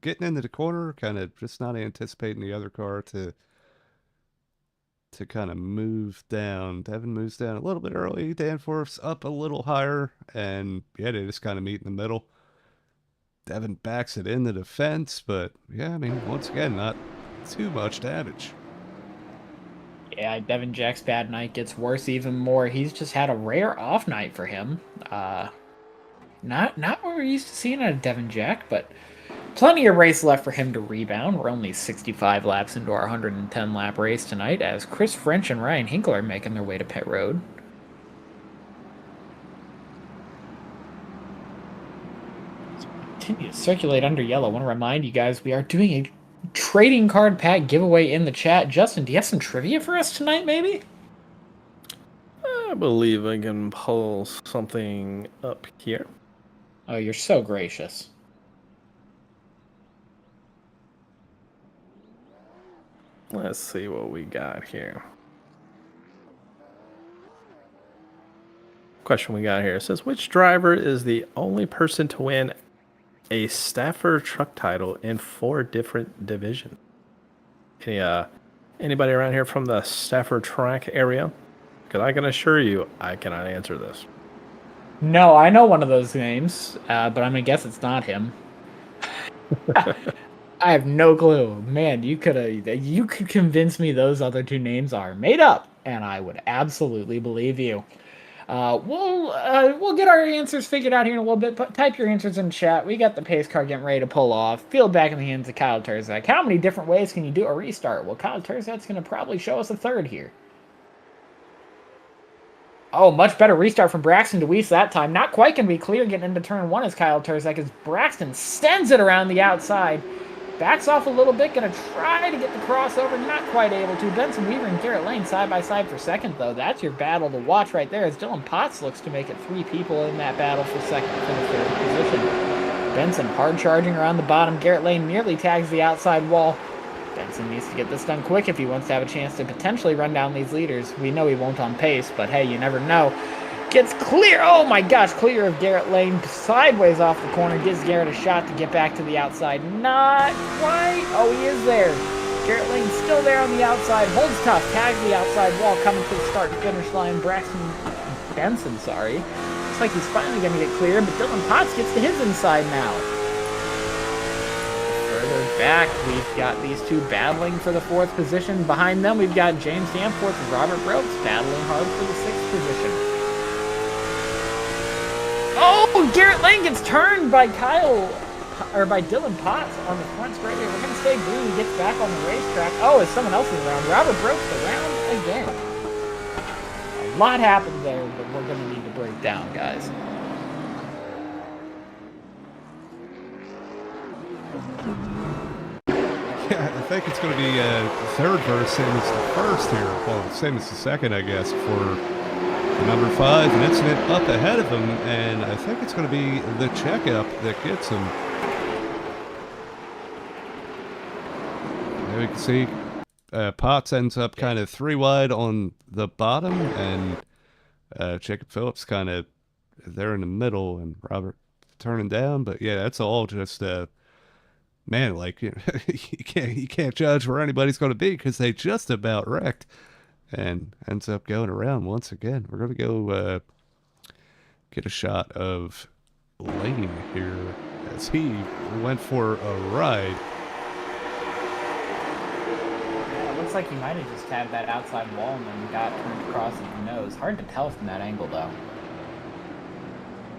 getting into the corner, kind of just not anticipating the other car to kind of move down. Devin moves down a little bit early. Danforth's up a little higher, and yeah, they just kind of meet in the middle. Devin backs it into the fence, but yeah, I mean, once again, not too much damage. Yeah, Devin Jack's bad night gets worse even more. He's just had a rare off night for him. Not what we're used to seeing out of Devin Jack, but plenty of race left for him to rebound. We're only 65 laps into our 110-lap race tonight as Chris French and Ryan Hinkle are making their way to pit road. Continue to circulate under yellow. I want to remind you guys we are doing a trading card pack giveaway in the chat. Justin, do you have some trivia for us tonight, maybe? I believe I can pull something up here. Oh, you're so gracious. Let's see what we got here. Question we got here says, which driver is the only person to win a Stafford truck title in 4 different divisions? Anybody around here from the Stafford track area? Because I can assure you, I cannot answer this. No, I know one of those names, but I'm going to guess it's not him. I have no clue. Man, you could convince me those other 2 names are made up, and I would absolutely believe you. We'll get our answers figured out here in a little bit. Type your answers in chat. We got the pace car getting ready to pull off. Field back in the hands of Kyle Turzac. How many different ways can you do a restart? Well, Kyle Turzac's going to probably show us a third here. Oh, much better restart from Braxton DeWeese that time. Not quite going to be clear getting into turn 1 as Kyle Turzac, as Braxton sends it around the outside. Backs off a little bit, going to try to get the crossover, not quite able to. Benson Weaver and Garrett Lane side by side for second, though. That's your battle to watch right there, as Dylan Potts looks to make it 3 people in that battle for second for the 3rd position. Benson hard charging around the bottom. Garrett Lane nearly tags the outside wall. Benson needs to get this done quick if he wants to have a chance to potentially run down these leaders. We know he won't on pace, but hey, you never know. Gets clear. Oh my gosh, clear of Garrett Lane. Sideways off the corner. Gives Garrett a shot to get back to the outside. Not quite. Oh, he is there. Garrett Lane still there on the outside. Holds tough. Tags the outside wall. Coming to the start and finish line. Benson, sorry. Looks like he's finally going to get clear, but Dylan Potts gets to his inside now. Further back, we've got these 2 battling for the 4th position. Behind them, we've got James Danforth and Robert Brooks battling hard for the 6th position. Oh, Garrett Lane gets turned by Dylan Potts on the front straight. We're going to stay green. He gets back on the racetrack. Oh, as someone else is around. Robert Brooks around again. A lot happened there that we're going to need to break down, guys. Yeah, I think it's going to be the 3rd verse, same as the 1st here. Well, same as the 2nd, I guess, for number 5, an incident up ahead of him, and I think it's going to be the checkup that gets him. There we can see Potts ends up kind of 3 wide on the bottom, and Jacob Phillips kind of there in the middle, and Robert turning down. But yeah, that's all just man, like you can't judge where anybody's going to be because they just about wrecked. And ends up going around once again. We're going to go get a shot of Lane here as he went for a ride. Yeah, it looks like he might have just tabbed that outside wall and then got turned across his nose. Hard to tell from that angle, though.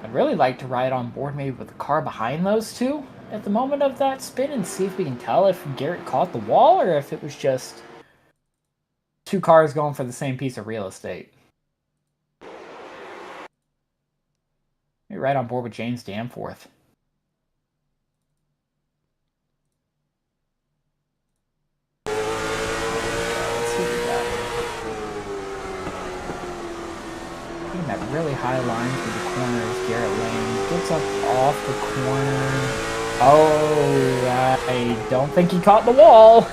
I'd really like to ride on board maybe with the car behind those 2 at the moment of that spin and see if we can tell if Garrett caught the wall or if it was just 2 cars going for the same piece of real estate. You're right on board with James Danforth. Let's see what we got. Taking that really high line through the corner is Garrett Lane. Gets up off the corner. Oh, I don't think he caught the wall.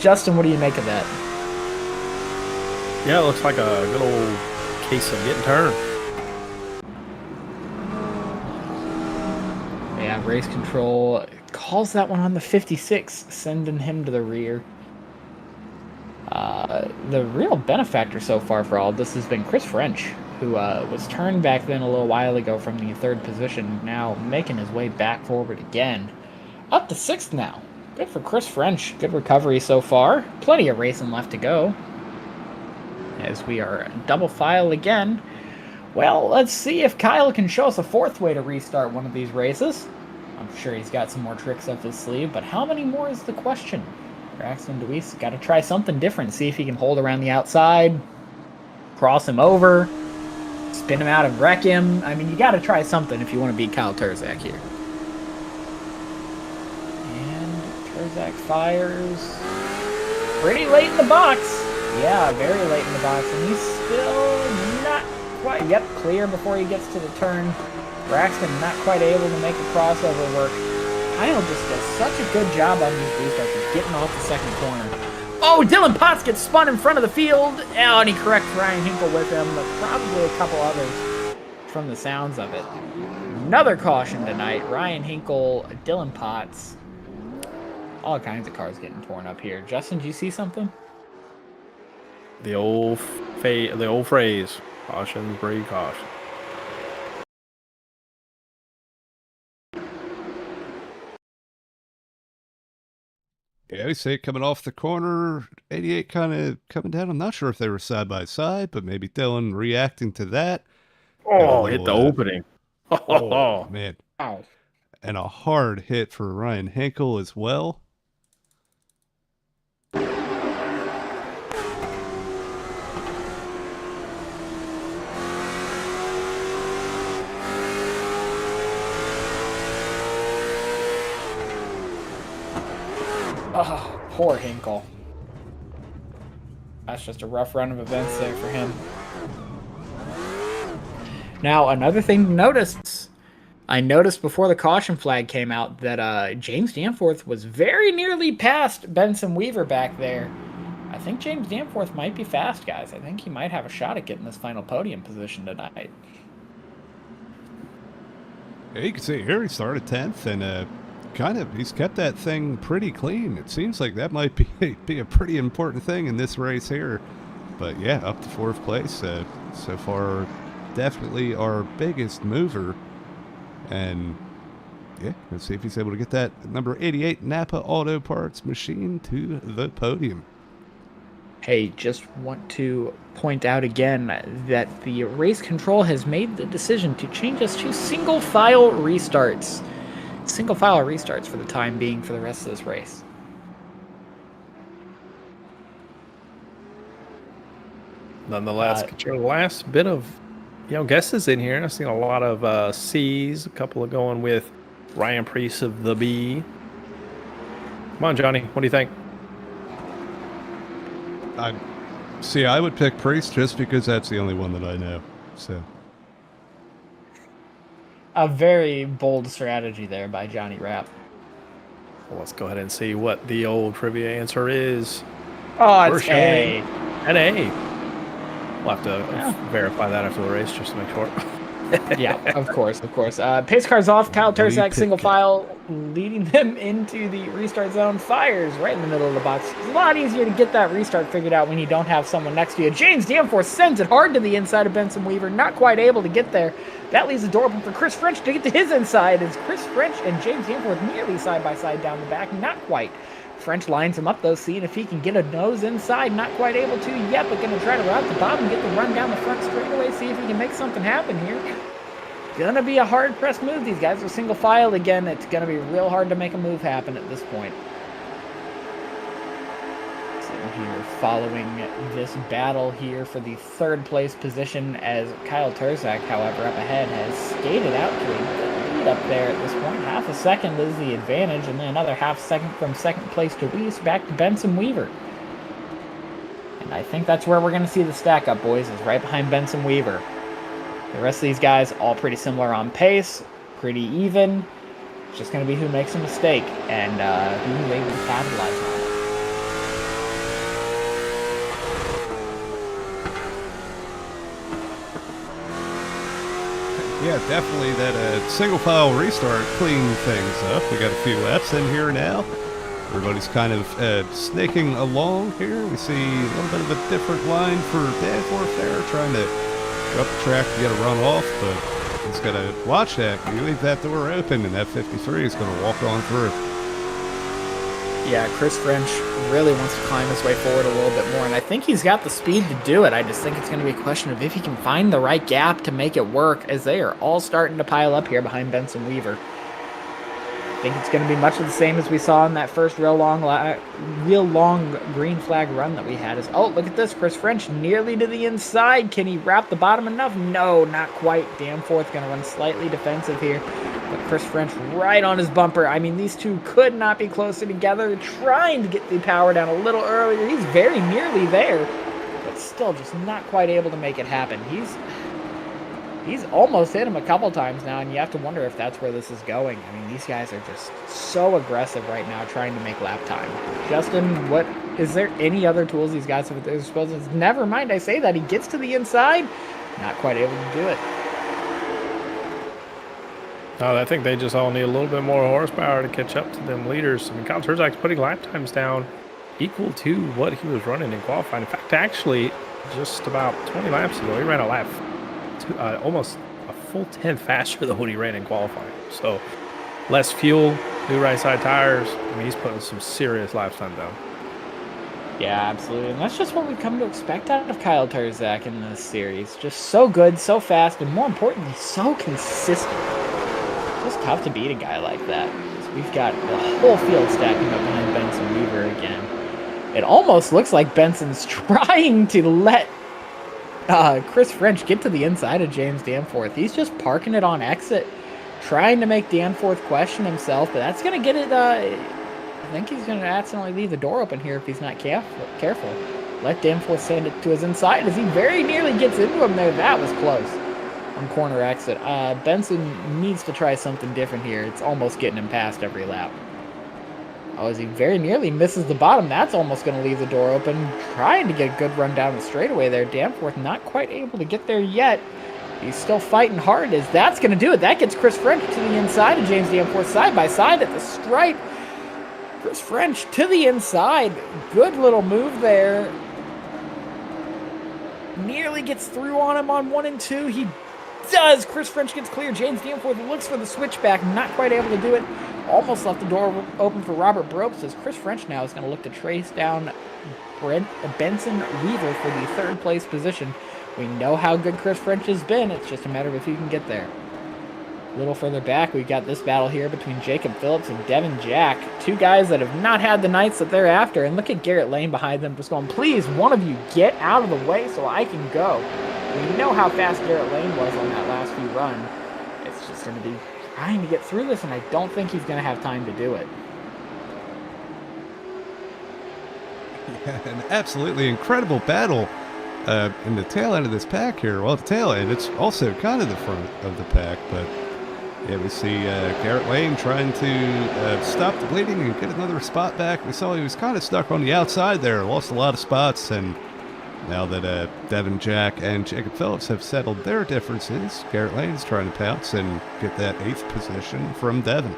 Justin, what do you make of that? Yeah, it looks like a good old case of getting turned. race control calls that one on the 56, sending him to the rear. The real benefactor so far for all of this has been Chris French, who was turned back then a little while ago from the 3rd position, now making his way back forward again. Up to 6th now. Good for Chris French. Good recovery so far. Plenty of racing left to go. As we are double file again. Well, let's see if Kyle can show us a 4th way to restart one of these races. I'm sure he's got some more tricks up his sleeve, but how many more is the question? Braxton DeWeese got to try something different. See if he can hold around the outside, cross him over, spin him out and wreck him. I mean, you got to try something if you want to beat Kyle Turzac here. And Turzac fires pretty late in the box. Yeah, very late in the box, and he's still not quite. Yep, clear before he gets to the turn. Braxton not quite able to make the crossover work. Kyle just does such a good job on these restarts of getting off the 2nd corner. Oh, Dylan Potts gets spun in front of the field. Oh, and he corrects Ryan Hinkle with him, but probably a couple others from the sounds of it. Another caution tonight. Ryan Hinkle, Dylan Potts. All kinds of cars getting torn up here. Justin, do you see something? The old phrase, caution breed caution. Yeah, we see it coming off the corner. 88 kind of coming down. I'm not sure if they were side by side, but maybe Dylan reacting to that. Oh, hit the opening. Oh, man. Ow. And a hard hit for Ryan Hinkle as well. Oh, poor Hinkle. That's just a rough run of events there for him. Now, another thing to notice. I noticed before the caution flag came out that James Danforth was very nearly past Benson Weaver back there. I think James Danforth might be fast, guys. I think he might have a shot at getting this final podium position tonight. Yeah, you can see here he started 10th and he's kept that thing pretty clean. It seems like that might be a pretty important thing in this race here. But yeah, up to 4th place so far, definitely our biggest mover. And yeah, let's see if he's able to get that number 88 Napa Auto Parts machine to the podium. Hey, just want to point out again that the race control has made the decision to change us to single file restarts. Single file restarts for the time being for the rest of this race. Nonetheless, get your last bit of guesses in here. I've seen a lot of C's, a couple of going with Ryan Preece of the B. Come on, Johnny, what do you think? I would pick Priest just because that's the only one that I know. So a very bold strategy there by Johnny Rapp. Well, let's go ahead and see what the old trivia answer is. Oh, it's A. An A. We'll have to verify that after the race just to make sure. Yeah, of course. Pace cars off. Kyle Turzac, single file, leading them into the restart zone. Fires right in the middle of the box. It's a lot easier to get that restart figured out when you don't have someone next to you. James Danforth sends it hard to the inside of Benson Weaver. Not quite able to get there. That leaves the door open for Chris French to get to his inside. As Chris French and James Danforth nearly side by side down the back. Not quite. French lines him up, though, seeing if he can get a nose inside. Not quite able to yet, but going to try to route the bottom, get the run down the front straightaway, see if he can make something happen here. Going to be a hard-pressed move. These guys are single file again. It's going to be real hard to make a move happen at this point. Sitting here following this battle here for the 3rd place position as Kyle Turzac, however, up ahead has skated out to a lead up there at this point. Half a second is the advantage, and then another half second from 2nd place to DeWeese back to Benson Weaver. And I think that's where we're going to see the stack up, boys, is right behind Benson Weaver. The rest of these guys all pretty similar on pace, pretty even. It's just going to be who makes a mistake and who's able to capitalize on it. Yeah, definitely that single file restart cleaned things up. We got a few laps in here now. Everybody's kind of snaking along here. We see a little bit of a different line for Danforth there, trying to go up the track to get a run off, but he's got to watch that. You leave that door open, and that 53 is going to walk on through. Yeah, Chris French really wants to climb his way forward a little bit more, and I think he's got the speed to do it. I just think it's going to be a question of if he can find the right gap to make it work, as they are all starting to pile up here behind Benson Weaver. I think it's going to be much of the same as we saw in that first real long green flag run that we had. Oh, look at this. Chris French nearly to the inside. Can he wrap the bottom enough? No, not quite. Danforth going to run slightly defensive here. But Chris French right on his bumper. I mean, these two could not be closer together. Trying to get the power down a little earlier. He's very nearly there, but still just not quite able to make it happen. He's almost hit him a couple times now, and you have to wonder if that's where this is going. I mean, these guys are just so aggressive right now trying to make lap time. Justin, is there any other tools these guys have at their disposal? Never mind, I say that. He gets to the inside, not quite able to do it. No, I think they just all need a little bit more horsepower to catch up to them leaders. I mean, Kyle Turzac's putting lap times down equal to what he was running in qualifying. In fact, actually, just about 20 laps ago, he ran a lap almost a full 10 faster than what he ran in qualifying. So less fuel, new right side tires. I mean, he's putting some serious lap time down. Yeah, absolutely. And that's just what we've come to expect out of Kyle Turzac in this series. Just so good, so fast, and more importantly, so consistent. It's just tough to beat a guy like that. So we've got the whole field stacking up behind Benson Weaver again. It almost looks like Benson's trying to let Chris French get to the inside of James Danforth. He's just parking it on exit, trying to make Danforth question himself, but that's going to get it. I think he's going to accidentally leave the door open here if he's not careful. Let Danforth send it to his inside as he very nearly gets into him there. That was close on corner exit. Benson needs to try something different here. It's almost getting him past every lap. Oh, as he very nearly misses the bottom. That's almost going to leave the door open. Trying to get a good run down the straightaway there. Danforth not quite able to get there yet. He's still fighting hard as that's going to do it. That gets Chris French to the inside of James Danforth side by side at the stripe. Chris French to the inside. Good little move there. Nearly gets through on him on 1 and 2. He does. Chris French gets clear. James Danforth looks for the switchback. Not quite able to do it. Almost left the door open for Robert Bropes as Chris French now is going to look to trace down Benson Weaver for the third place position. We know how good Chris French has been. It's just a matter of if he can get there. A little further back, we've got this battle here between Jacob Phillips and Devin Jack. Two guys that have not had the nights that they're after. And look at Garrett Lane behind them just going, please, one of you get out of the way so I can go. We know how fast Garrett Lane was on that last few run. It's just going to be trying to get through this, and I don't think he's going to have time to do it. Yeah, an absolutely incredible battle in the tail end of this pack here. Well, the tail end, it's also kind of the front of the pack, but yeah, we see Garrett Lane trying to stop the bleeding and get another spot back. We saw he was kind of stuck on the outside there, lost a lot of spots, and now that Devin Jack and Jacob Phillips have settled their differences, Garrett Lane's trying to pounce and get that 8th position from Devin.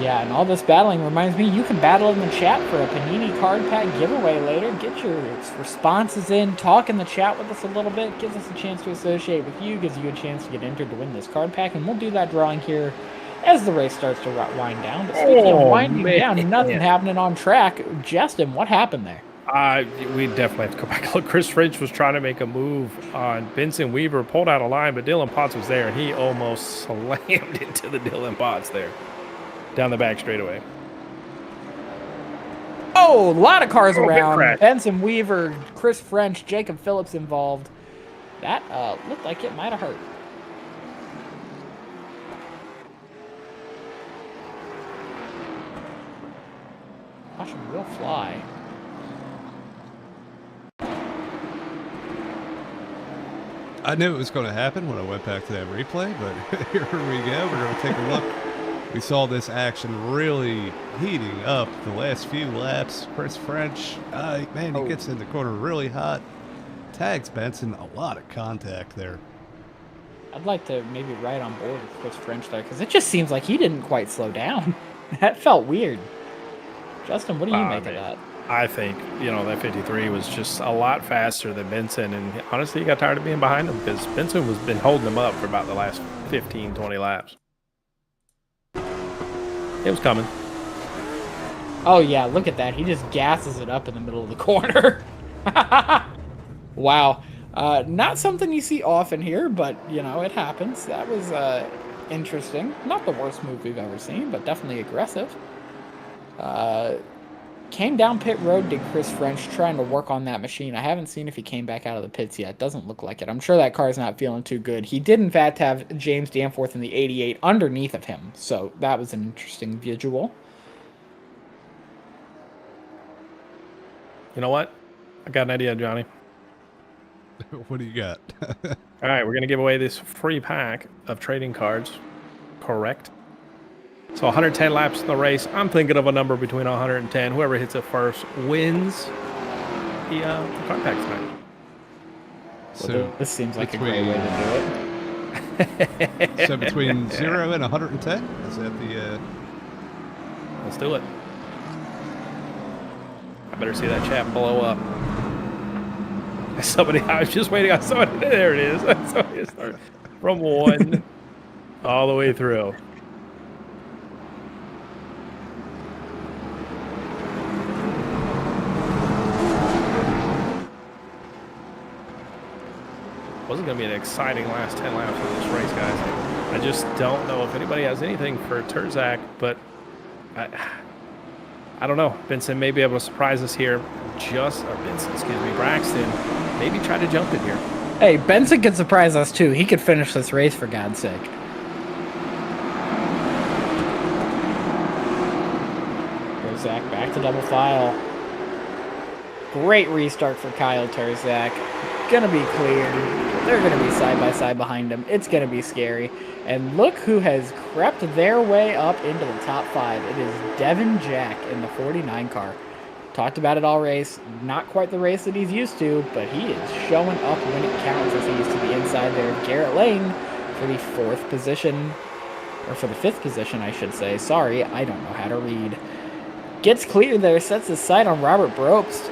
Yeah, and all this battling reminds me, you can battle in the chat for a Panini card pack giveaway later. Get your responses in, talk in the chat with us a little bit, gives us a chance to associate with you, gives you a chance to get entered to win this card pack, and we'll do that drawing here as the race starts to wind down. But speaking of winding down, nothing happening on track. Justin, what happened there? We definitely have to go back. Look, Chris French was trying to make a move on Benson Weaver, pulled out a line, but Dylan Potts was there, and he almost slammed into the Dylan Potts there. Down the back straightaway. Oh, a lot of cars around. Benson Weaver, Chris French, Jacob Phillips involved. That looked like it might have hurt. Caution will fly. I knew it was going to happen when I went back to that replay, but here we go. We're going to take a look. We saw this action really heating up the last few laps. Chris French, man, he gets in the corner really hot. Tags Benson, a lot of contact there. I'd like to maybe ride on board with Chris French there, because it just seems like he didn't quite slow down. That felt weird. Justin, what do you make of that? I think, that 53 was just a lot faster than Benson. And honestly, he got tired of being behind him because Benson was been holding him up for about the last 15, 20 laps. It was coming. Oh, yeah, look at that. He just gasses it up in the middle of the corner. Wow. Not something you see often here, but, it happens. That was interesting. Not the worst move we've ever seen, but definitely aggressive. Came down pit road, did Chris French, trying to work on that machine. I haven't seen if he came back out of the pits yet. Doesn't look like it. I'm sure that car's not feeling too good. He did, in fact, have James Danforth in the 88 underneath of him, so that was an interesting visual. You know what? I got an idea, Johnny. What do you got? All right, we're going to give away this free pack of trading cards. Correct. So 110 laps in the race. I'm thinking of a number between 110. Whoever hits it first wins the card pack tonight. So this seems like a great way to do it. So between 0 and 110? Is that the... Let's do it. I better see that chat blow up. Somebody, I was just waiting on somebody. There it is. Somebody started from 1 all the way through. Wasn't going to be an exciting last 10 laps of this race, guys. I just don't know if anybody has anything for Turzac, but I don't know. Benson may be able to surprise us here. Braxton, maybe try to jump in here. Hey, Benson could surprise us too. He could finish this race, for God's sake. Turzac back to double file. Great restart for Kyle Turzac. Gonna be cleared. They're gonna be side by side behind him. It's gonna be scary. And look who has crept their way up into the top 5. It is Devin Jack in the 49 car. Talked about it all race. Not quite the race that he's used to, but he is showing up when it counts as he's to the inside there of Garrett Lane for the 4th position. Or for the 5th position, I should say. Sorry, I don't know how to read. Gets clear there, sets his sight on Robert Brobst.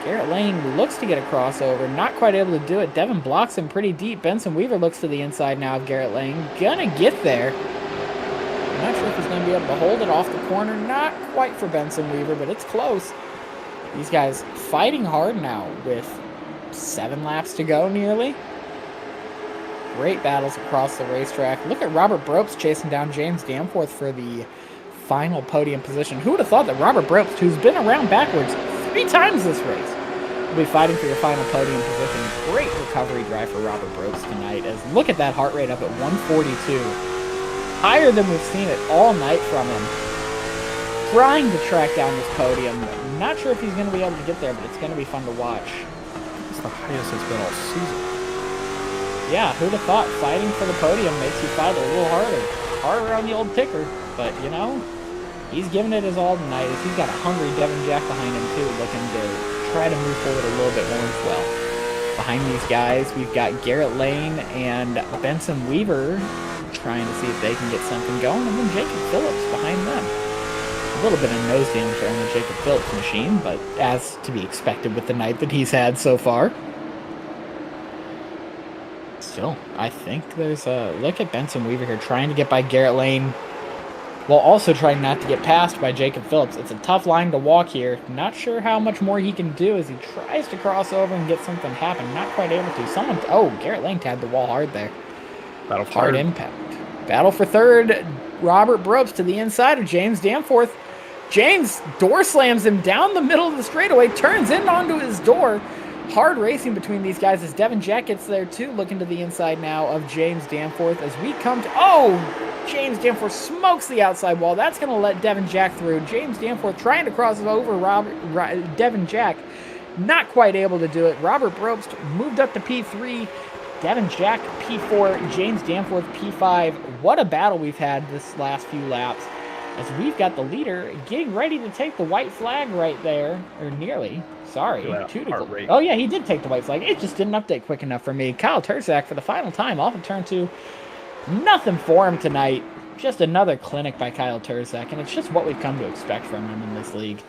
Garrett Lane looks to get a crossover, not quite able to do it. Devin blocks him pretty deep. Benson Weaver looks to the inside now of Garrett Lane. Gonna get there. I'm not sure if he's gonna be able to hold it off the corner. Not quite for Benson Weaver, but it's close. These guys fighting hard now with 7 laps to go nearly. Great battles across the racetrack. Look at Robert Brobst chasing down James Danforth for the final podium position. Who would have thought that Robert Brobst, who's been around backwards 3 times this race, will be fighting for your final podium position. Great recovery drive for Robert Brobst tonight. As look at that heart rate up at 142. Higher than we've seen it all night from him. Trying to track down this podium. Not sure if he's going to be able to get there, but it's going to be fun to watch. It's the highest it's been all season. Yeah, who'd have thought fighting for the podium makes you fight a little harder. Harder on the old ticker, but he's giving it his all tonight. As he's got a hungry Devin Jack behind him too, looking to try to move forward a little bit more as well. Behind these guys, we've got Garrett Lane and Benson Weaver trying to see if they can get something going, and then Jacob Phillips behind them. A little bit of nose damage on the Jacob Phillips machine, but as to be expected with the night that he's had so far. Still, I think there's a look at Benson Weaver here trying to get by Garrett Lane, while also trying not to get passed by Jacob Phillips. It's a tough line to walk here. Not sure how much more he can do as he tries to cross over and get something happen. Not quite able to. Garrett Lane tabbed the wall hard there. Battle for hard third. Impact. Battle for third. Robert Brobst to the inside of James Danforth. James door slams him down the middle of the straightaway, turns in onto his door. Hard racing between these guys as Devin Jack gets there too, looking to the inside now of James Danforth as we come to... James Danforth smokes the outside wall. That's going to let Devin Jack through. James Danforth trying to cross over Devin Jack. Not quite able to do it. Robert Brobst moved up to P3. Devin Jack P4. James Danforth P5. What a battle we've had this last few laps. as we've got the leader getting ready to take the white flag right there, or nearly. Sorry, oh yeah, he did take the white flag. It just didn't update quick enough for me. Kyle Turzac for the final time off of turn 2. Nothing for him tonight. Just another clinic by Kyle Turzac, and it's just what we've come to expect from him in this league.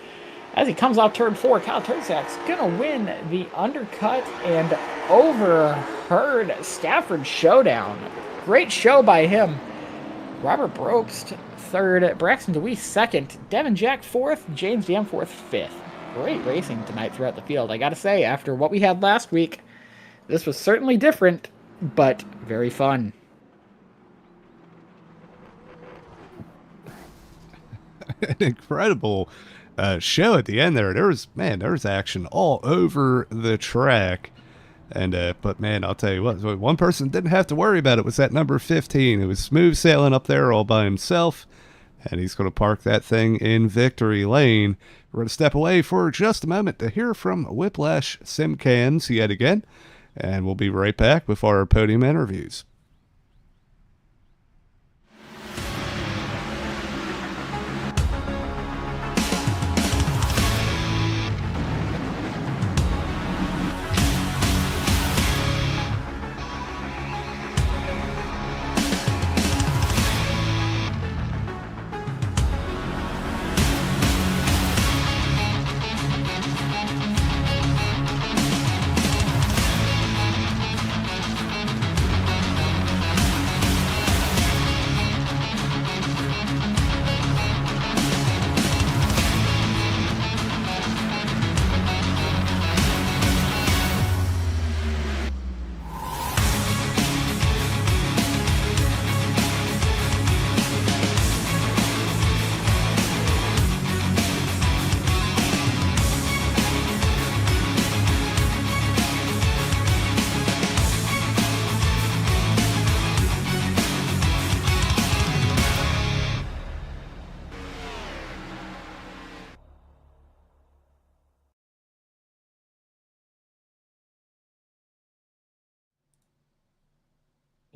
As he comes off turn 4, Kyle Turzac's gonna win the undercut and overheard Stafford Showdown. Great show by him. Robert Brobst 3rd, Braxton DeWeese 2nd, Devin Jack 4th, James Danforth 5th. Great racing tonight throughout the field. I gotta say, after what we had last week, this was certainly different, but very fun. An incredible show at the end there. There was action all over the track. And but man, I'll tell you what, one person didn't have to worry about it was that number 15. It was smooth sailing up there all by himself, and he's going to park that thing in victory lane. We're going to step away for just a moment to hear from Whiplash Simcans yet again, and we'll be right back with our podium interviews.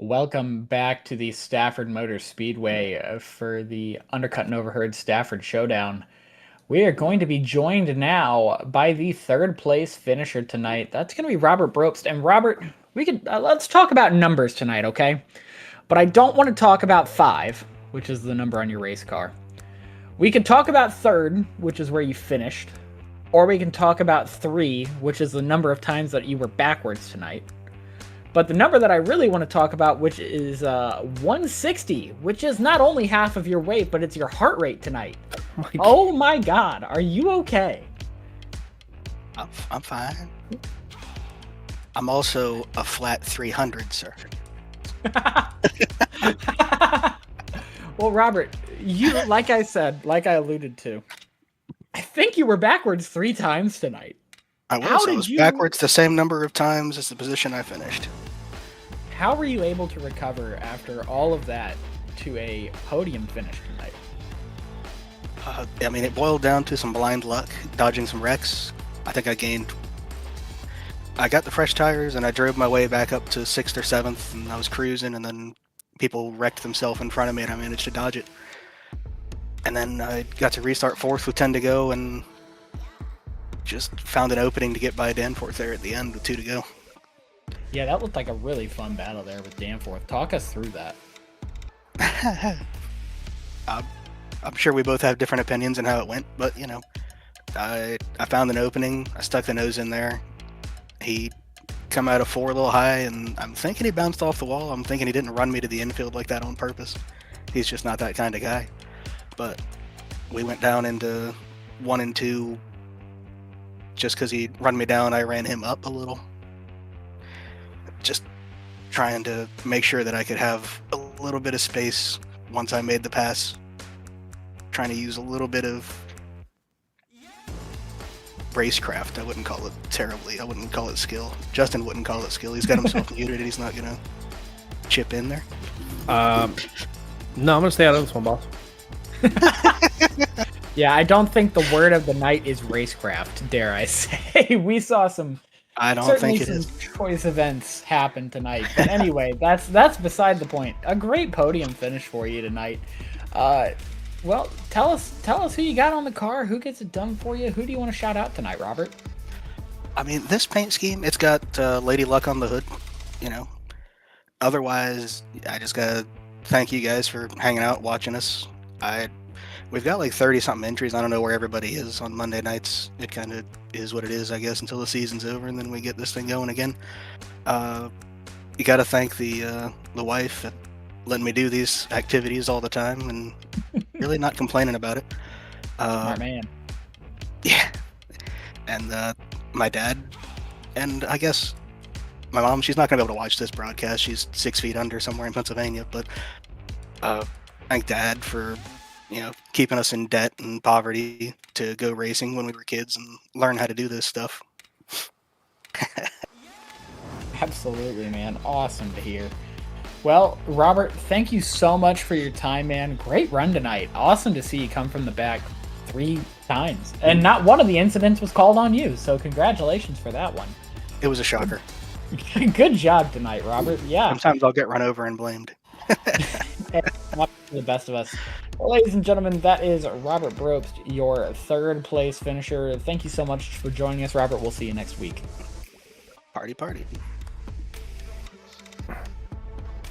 Welcome back to the Stafford Motor Speedway for the Undercut and Overheard Stafford Showdown. We are going to be joined now by the 3rd place finisher tonight. That's going to be Robert Brobst. And Robert, we can let's talk about numbers tonight, okay? But I don't want to talk about 5, which is the number on your race car. We can talk about 3rd, which is where you finished, or we can talk about 3, which is the number of times that you were backwards tonight. But the number that I really want to talk about, which is 160, which is not only half of your weight, but it's your heart rate tonight. Oh my God, are you okay? I'm fine. I'm also a flat 300, sir. Well, Robert, you, like I said, like I alluded to, I think you were backwards 3 times tonight. I was backwards the same number of times as the position I finished. How were you able to recover after all of that to a podium finish tonight? I mean, it boiled down to some blind luck, dodging some wrecks. I think I got the fresh tires and I drove my way back up to 6th or 7th, and I was cruising, and then people wrecked themselves in front of me and I managed to dodge it. And then I got to restart 4th with 10 to go and just found an opening to get by Danforth there at the end with 2 to go. Yeah, that looked like a really fun battle there with Danforth. Talk us through that. I'm sure we both have different opinions on how it went, but you know, I found an opening. I stuck the nose in there. He come out of 4 a little high, and I'm thinking he bounced off the wall. I'm thinking he didn't run me to the infield like that on purpose. He's just not that kind of guy. But we went down into 1 and 2. Just because he run me down, I ran him up a little. Just trying to make sure that I could have a little bit of space once I made the pass. Trying to use a little bit of racecraft. I wouldn't call it terribly. I wouldn't call it skill. Justin wouldn't call it skill. He's got himself muted and he's not going to chip in there. No, I'm going to stay out of this one, boss. Yeah, I don't think the word of the night is racecraft, dare I say. We saw some I don't think it is. Choice events happen tonight. But anyway, that's beside the point. A great podium finish for you tonight. Well, tell us who you got on the car. Who gets it done for you? Who do you want to shout out tonight, Robert? I mean, this paint scheme, it's got Lady Luck on the hood, you know. Otherwise, I just gotta thank you guys for hanging out, watching us. We've got like 30-something entries. I don't know where everybody is on Monday nights. It kind of is what it is, I guess, until the season's over, and then we get this thing going again. You gotta thank the wife at letting me do these activities all the time, and really not complaining about it. Smart man. Yeah. And my dad, and I guess my mom, she's not going to be able to watch this broadcast. She's 6 feet under somewhere in Pennsylvania. But thank Dad for, keeping us in debt and poverty to go racing when we were kids and learn how to do this stuff. Absolutely, man. Awesome to hear. Well, Robert, thank you so much for your time, man. Great run tonight. Awesome to see you come from the back 3 times. And not one of the incidents was called on you, so congratulations for that one. It was a shocker. Good job tonight, Robert. Yeah. Sometimes I'll get run over and blamed. The best of us. Well, ladies and gentlemen, that is Robert Brobst, your 3rd place finisher. Thank you so much for joining us, Robert. We'll see you next week. Party, party.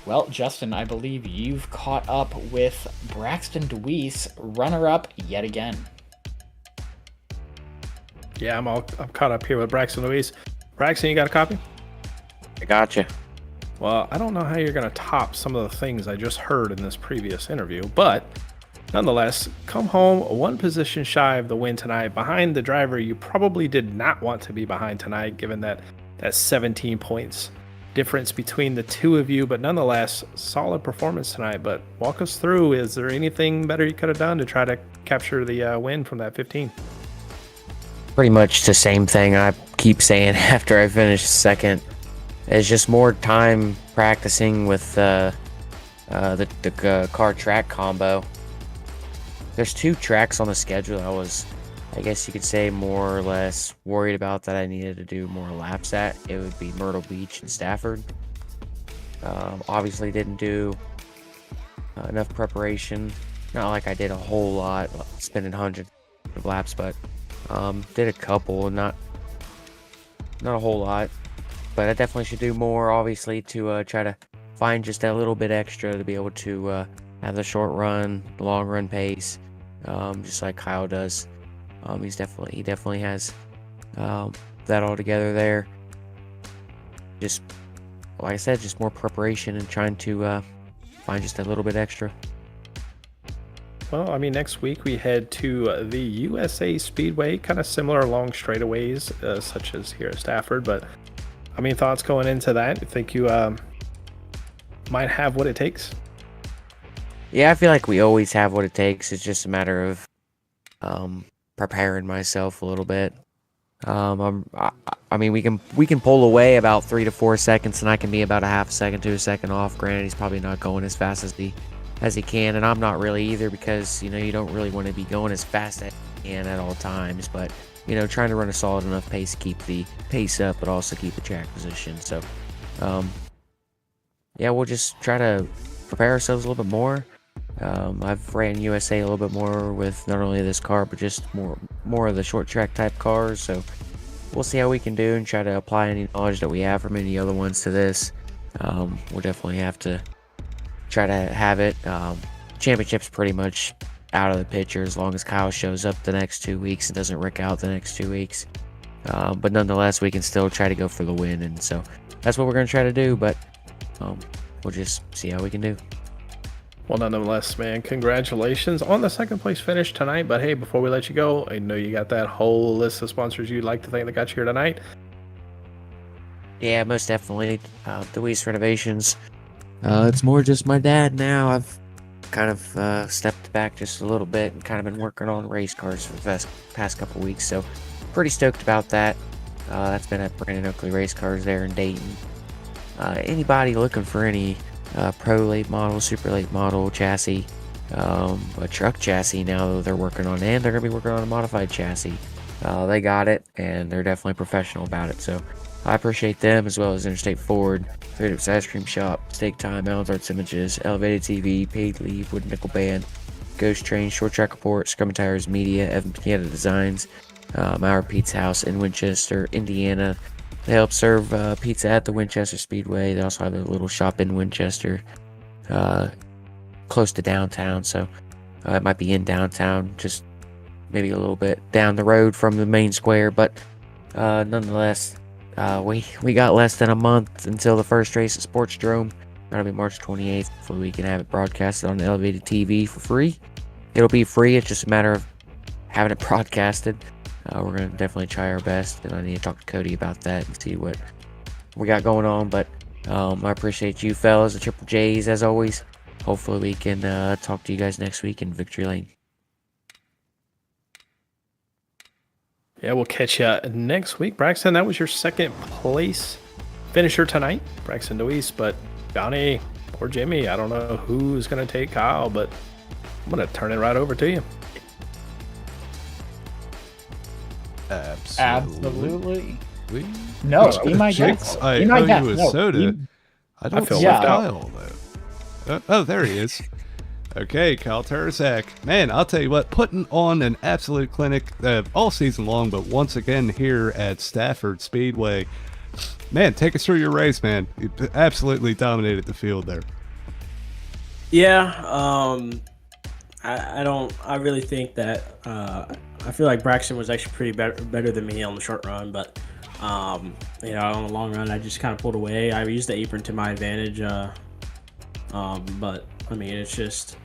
Well, Justin, I believe you've caught up with Braxton DeWeese, runner-up yet again. Yeah, I'm caught up here with Braxton DeWeese. Braxton, you got a copy? I gotcha. Well, I don't know how you're going to top some of the things I just heard in this previous interview, but nonetheless, come home 1 position shy of the win tonight, behind the driver you probably did not want to be behind tonight, given that 17 points difference between the 2 of you, but nonetheless, solid performance tonight. But walk us through, is there anything better you could have done to try to capture the win from that 15? Pretty much the same thing I keep saying after I finish 2nd. It's just more time practicing with the car track combo. There's 2 tracks on the schedule I guess you could say, more or less worried about that I needed to do more laps at. It would be Myrtle Beach and Stafford. Obviously didn't do enough preparation. Not like I did a whole lot, spending hundreds of laps, but did a couple, not a whole lot. But I definitely should do more, obviously, to try to find just that little bit extra to be able to have the short run, the long run pace, just like Kyle does. He definitely has that all together there. Just like I said, just more preparation and trying to find just a little bit extra. Well, I mean, next week we head to the USA Speedway, kind of similar long straightaways, such as here at Stafford. But I mean, thoughts going into that? You think you might have what it takes? Yeah, I feel like we always have what it takes. It's just a matter of preparing myself a little bit. I mean, we can pull away about 3 to 4 seconds, and I can be about a half second to a second off. Granted, he's probably not going as fast as he can, and I'm not really either, because you don't really want to be going as fast as you can at all times. But trying to run a solid enough pace to keep the pace up, but also keep the track position. So, yeah, we'll just try to prepare ourselves a little bit more. I've ran USA a little bit more with not only this car, but just more of the short track type cars. So we'll see how we can do and try to apply any knowledge that we have from any other ones to this. We'll definitely have to try to have it. Championship's pretty much out of the picture as long as Kyle shows up the next 2 weeks and doesn't wreck out the next 2 weeks. But nonetheless, we can still try to go for the win. And so that's what we're going to try to do. But we'll just see how we can do. Well, nonetheless, man, congratulations on the 2nd place finish tonight. But hey, before we let you go, I know you got that whole list of sponsors you'd like to thank that got you here tonight. Yeah, most definitely. DeWeese Renovations. It's more just my dad now. I've kind of stepped back just a little bit and kind of been working on race cars for the past couple weeks. So pretty stoked about that. That's been at Brandon Oakley Race Cars there in Dayton. Anybody looking for any pro late model, super late model chassis, a truck chassis now they're working on, and they're going to be working on a modified chassis. They got it, and they're definitely professional about it. So I appreciate them, as well as Interstate Ford, Three Dips Ice Cream Shop, Steak Time, Alan Arts Images, Elevated TV, Paid Leave, Wood Nickel Band, Ghost Train, Short Track Report, Scrum Tires Media, Evan Pineda Designs, Our Pete's House in Winchester, Indiana. They help serve pizza at the Winchester Speedway. They also have a little shop in Winchester, close to downtown. So it might be in downtown, just maybe a little bit down the road from the main square. But nonetheless, we got less than a month until the first race at Sportsdrome. That'll be March 28th. Hopefully we can have it broadcasted on Elevated TV for free. It'll be free. It's just a matter of having it broadcasted. We're going to definitely try our best, and I need to talk to Cody about that and see what we got going on. But I appreciate you fellas, the Triple J's, as always. Hopefully we can talk to you guys next week in Victory Lane. Yeah, we'll catch you next week. Braxton, that was your second place finisher tonight, Braxton DeWeese. But Johnny or Jimmy, I don't know who's going to take Kyle, but I'm going to turn it right over to you. Absolutely. No, be my guest. I owe you a soda. I don't feel see left Kyle, though. Oh, there he is. Okay, Kyle Turzac. Man, I'll tell you what, putting on an absolute clinic all season long, but once again here at Stafford Speedway. Man, take us through your race, man. You absolutely dominated the field there. Yeah, I really think that I feel like Braxton was actually pretty better than me on the short run, but on the long run I just kind of pulled away. I used the apron to my advantage, but I mean it's just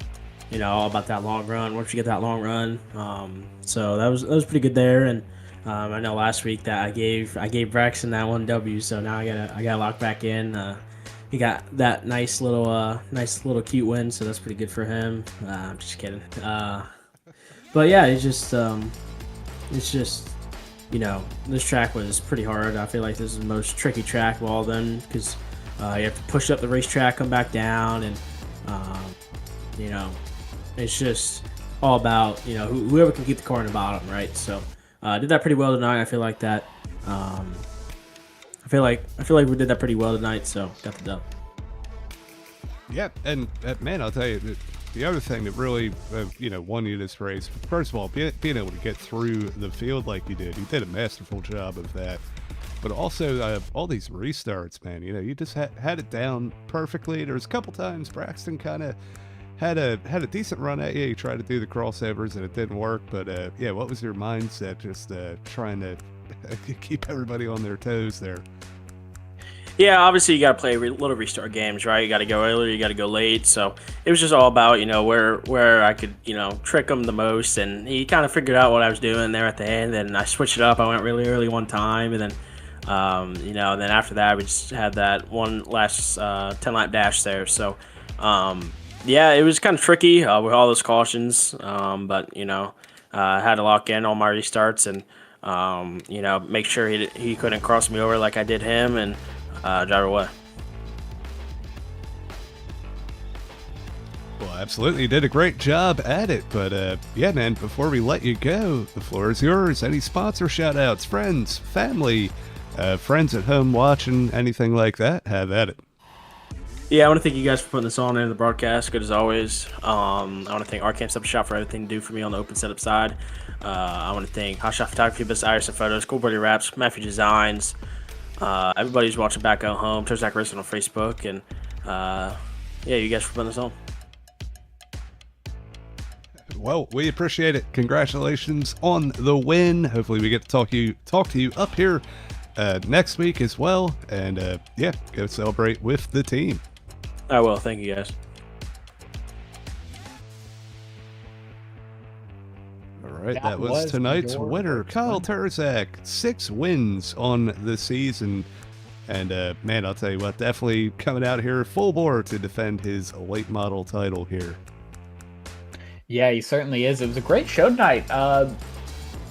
all about that long run. Once you get that long run, so that was pretty good there. And I know last week that I gave Braxton that 1 W, so now I gotta lock back in. He got that nice little cute win, so that's pretty good for him. I'm just kidding. But yeah, it's just this track was pretty hard. I feel like this is the most tricky track of all of them because you have to push up the racetrack, come back down, and it's just all about whoever can keep the car in the bottom, right? So I did that pretty well tonight. I feel like that. I feel like we did that pretty well tonight, so got the dub. Yeah, and man, I'll tell you, the other thing that really, won you this race, first of all, being able to get through the field like you did a masterful job of that. But also, all these restarts, man, you just had it down perfectly. There was a couple times Braxton kind of had a decent run at you. He tried to do the crossovers and it didn't work. But what was your mindset? Just trying to keep everybody on their toes there. Yeah, obviously you got to play little restart games, right? You got to go early, you got to go late. So it was just all about, where I could, trick him the most. And he kind of figured out what I was doing there at the end. And I switched it up. I went really early one time. And then, then after that, we just had that one last 10-lap dash there. So, it was kind of tricky with all those cautions. But, I had to lock in all my restarts and, make sure he couldn't cross me over like I did him. And drive away. Well, absolutely. You did a great job at it. But, man, before we let you go, the floor is yours. Any sponsor shout-outs, friends, family, friends at home watching, anything like that, have at it. Yeah, I want to thank you guys for putting this on in the broadcast. Good as always. I want to thank Arcam Setup Shop for everything to do for me on the open setup side. I want to thank Hot Shot Photography, Best iRacing Photos, Cool Birdie Wraps, Matthew Designs, everybody's watching back at home, Turzac Racing on Facebook, and you guys for putting this on. Well, we appreciate it. Congratulations on the win. Hopefully we get to talk to you up here next week as well, and go celebrate with the team. I will. Thank you guys. All right, that was tonight's winner, Kyle Turzac. 6 wins on the season. And, man, I'll tell you what, definitely coming out here full bore to defend his late model title here. Yeah, he certainly is. It was a great show tonight.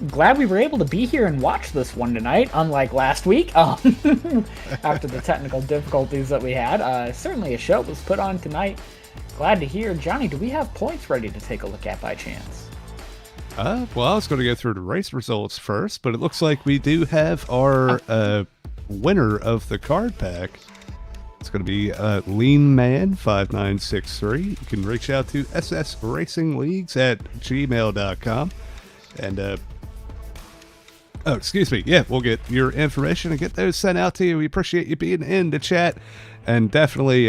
Glad we were able to be here and watch this one tonight, unlike last week, after the technical difficulties that we had. Certainly a show was put on tonight. Glad to hear. Johnny, do we have points ready to take a look at by chance? Well, I was going to go through the race results first, but it looks like we do have our winner of the card pack. It's going to be leanman5963. You can reach out to ssracingleagues@gmail.com. And, oh, excuse me. Yeah, we'll get your information and get those sent out to you. We appreciate you being in the chat. And definitely,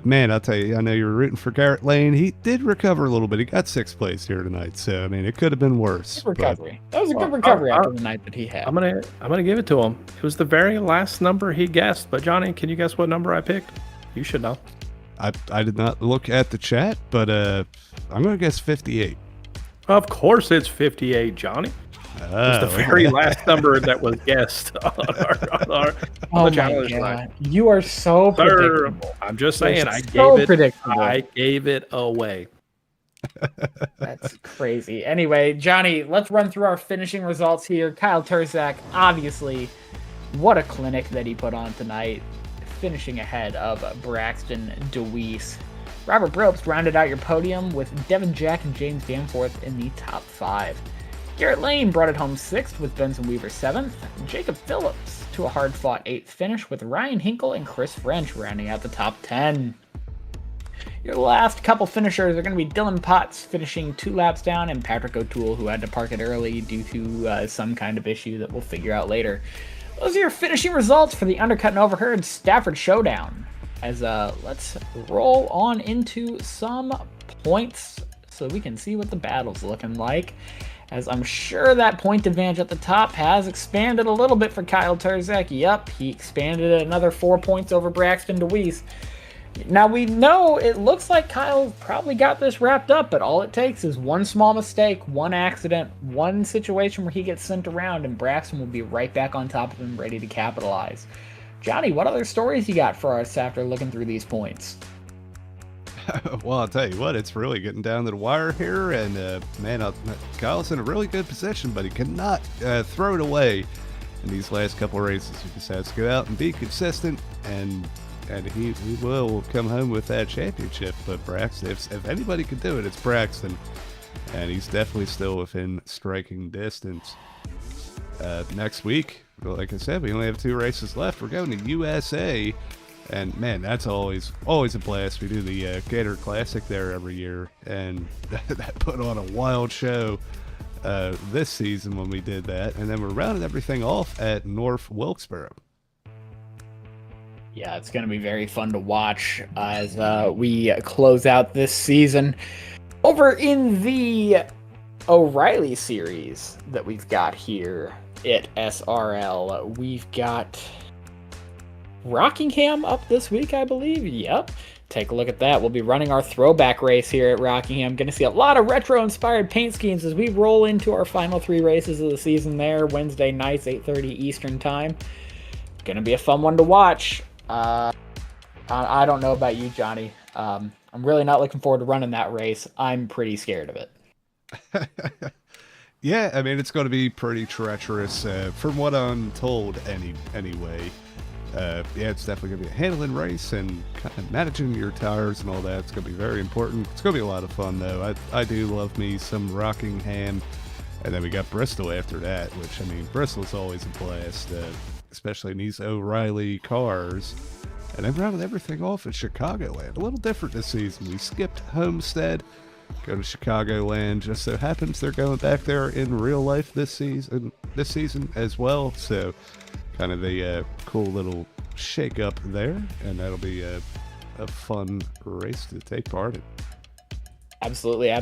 man, I'll tell you, I know you were rooting for Garrett Lane. He did recover a little bit. He got 6th place here tonight. So, I mean, it could have been worse. Good recovery. That was a good recovery after the night that he had. I'm gonna give it to him. It was the very last number he guessed. But Johnny, can you guess what number I picked? You should know. I did not look at the chat, but I'm going to guess 58. Of course it's 58, Johnny. It's the very last number that was guessed on the challenge line. You are so predictable. I'm just saying, I gave it away. That's crazy. Anyway, Johnny, let's run through our finishing results here. Kyle Turzac, obviously, what a clinic that he put on tonight, finishing ahead of Braxton DeWeese. Robert Brobst rounded out your podium with Devin Jack and James Danforth in the top 5. Garrett Lane brought it home 6th with Benson Weaver 7th. Jacob Phillips to a hard-fought 8th finish with Ryan Hinkle and Chris French rounding out the top 10. Your last couple finishers are going to be Dylan Potts finishing 2 laps down and Patrick O'Toole, who had to park it early due to some kind of issue that we'll figure out later. Those are your finishing results for the Undercut and Overheard Stafford Showdown. As let's roll on into some points so we can see what the battle's looking like. As I'm sure that point advantage at the top has expanded a little bit for Kyle Turzac. Yep, he expanded another 4 points over Braxton DeWeese. Now we know it looks like Kyle probably got this wrapped up, but all it takes is one small mistake, one accident, one situation where he gets sent around, and Braxton will be right back on top of him, ready to capitalize. Johnny, what other stories you got for us after looking through these points? Well, I'll tell you what, it's really getting down to the wire here, and man, Kyle's in a really good position, but he cannot throw it away in these last couple of races. He just has to go out and be consistent, and he will come home with that championship. But Braxton, if anybody can do it, it's Braxton, and he's definitely still within striking distance. Next week, like I said, we only have 2 races left. We're going to USA. And man, that's always a blast. We do the Gator Classic there every year, and that put on a wild show this season when we did that. And then we're rounding everything off at North Wilkesboro. Yeah, it's going to be very fun to watch as we close out this season. Over in the O'Reilly series that we've got here at SRL, we've got Rockingham up this week, I believe. Yep. Take a look at that. We'll be running our throwback race here at Rockingham. Going to see a lot of retro-inspired paint schemes as we roll into our final 3 races of the season there. Wednesday nights, 8:30 Eastern time. Going to be a fun one to watch. I don't know about you, Johnny. I'm really not looking forward to running that race. I'm pretty scared of it. Yeah, I mean, it's going to be pretty treacherous, from what I'm told anyway. Yeah, it's definitely going to be a handling race, and kind of managing your tires and all that. It's going to be very important. It's going to be a lot of fun, though. I do love me some Rockingham, and then we got Bristol after that, which, I mean, Bristol's always a blast, especially in these O'Reilly cars. And then rounded everything off at Chicagoland. A little different this season. We skipped Homestead, go to Chicagoland. Just so happens they're going back there in real life this season as well. So kind of a cool little shake up there, and that'll be a fun race to take part in. Absolutely.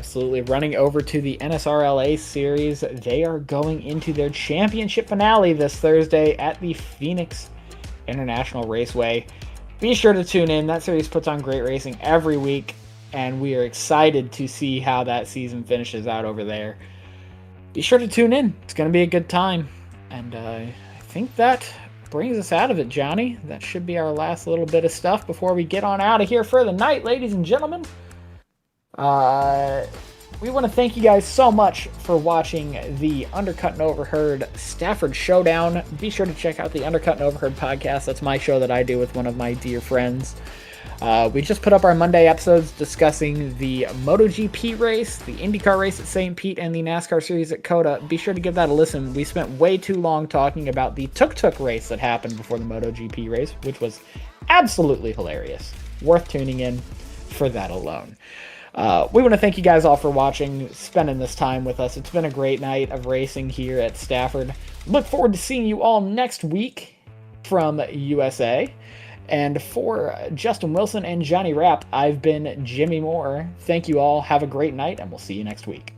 Running over to the NSRLA series, they are going into their championship finale this Thursday at the Phoenix International Raceway. Be sure to tune in. That series puts on great racing every week, and we are excited to see how that season finishes out over there. Be sure to tune in. It's going to be a good time. And I think that brings us out of it, Johnny. That should be our last little bit of stuff before we get on out of here for the night, ladies and gentlemen. We want to thank you guys so much for watching the Undercut and Overheard Stafford Showdown. Be sure to check out the Undercut and Overheard podcast. That's my show that I do with one of my dear friends. We just put up our Monday episodes discussing the MotoGP race, the IndyCar race at St. Pete, and the NASCAR series at COTA. Be sure to give that a listen. We spent way too long talking about the tuk-tuk race that happened before the MotoGP race, which was absolutely hilarious. Worth tuning in for that alone. We want to thank you guys all for watching, spending this time with us. It's been a great night of racing here at Stafford. Look forward to seeing you all next week from USA. And for Justin Wilson and Johnny Rapp, I've been Jimmy Moore. Thank you all. Have a great night, and we'll see you next week.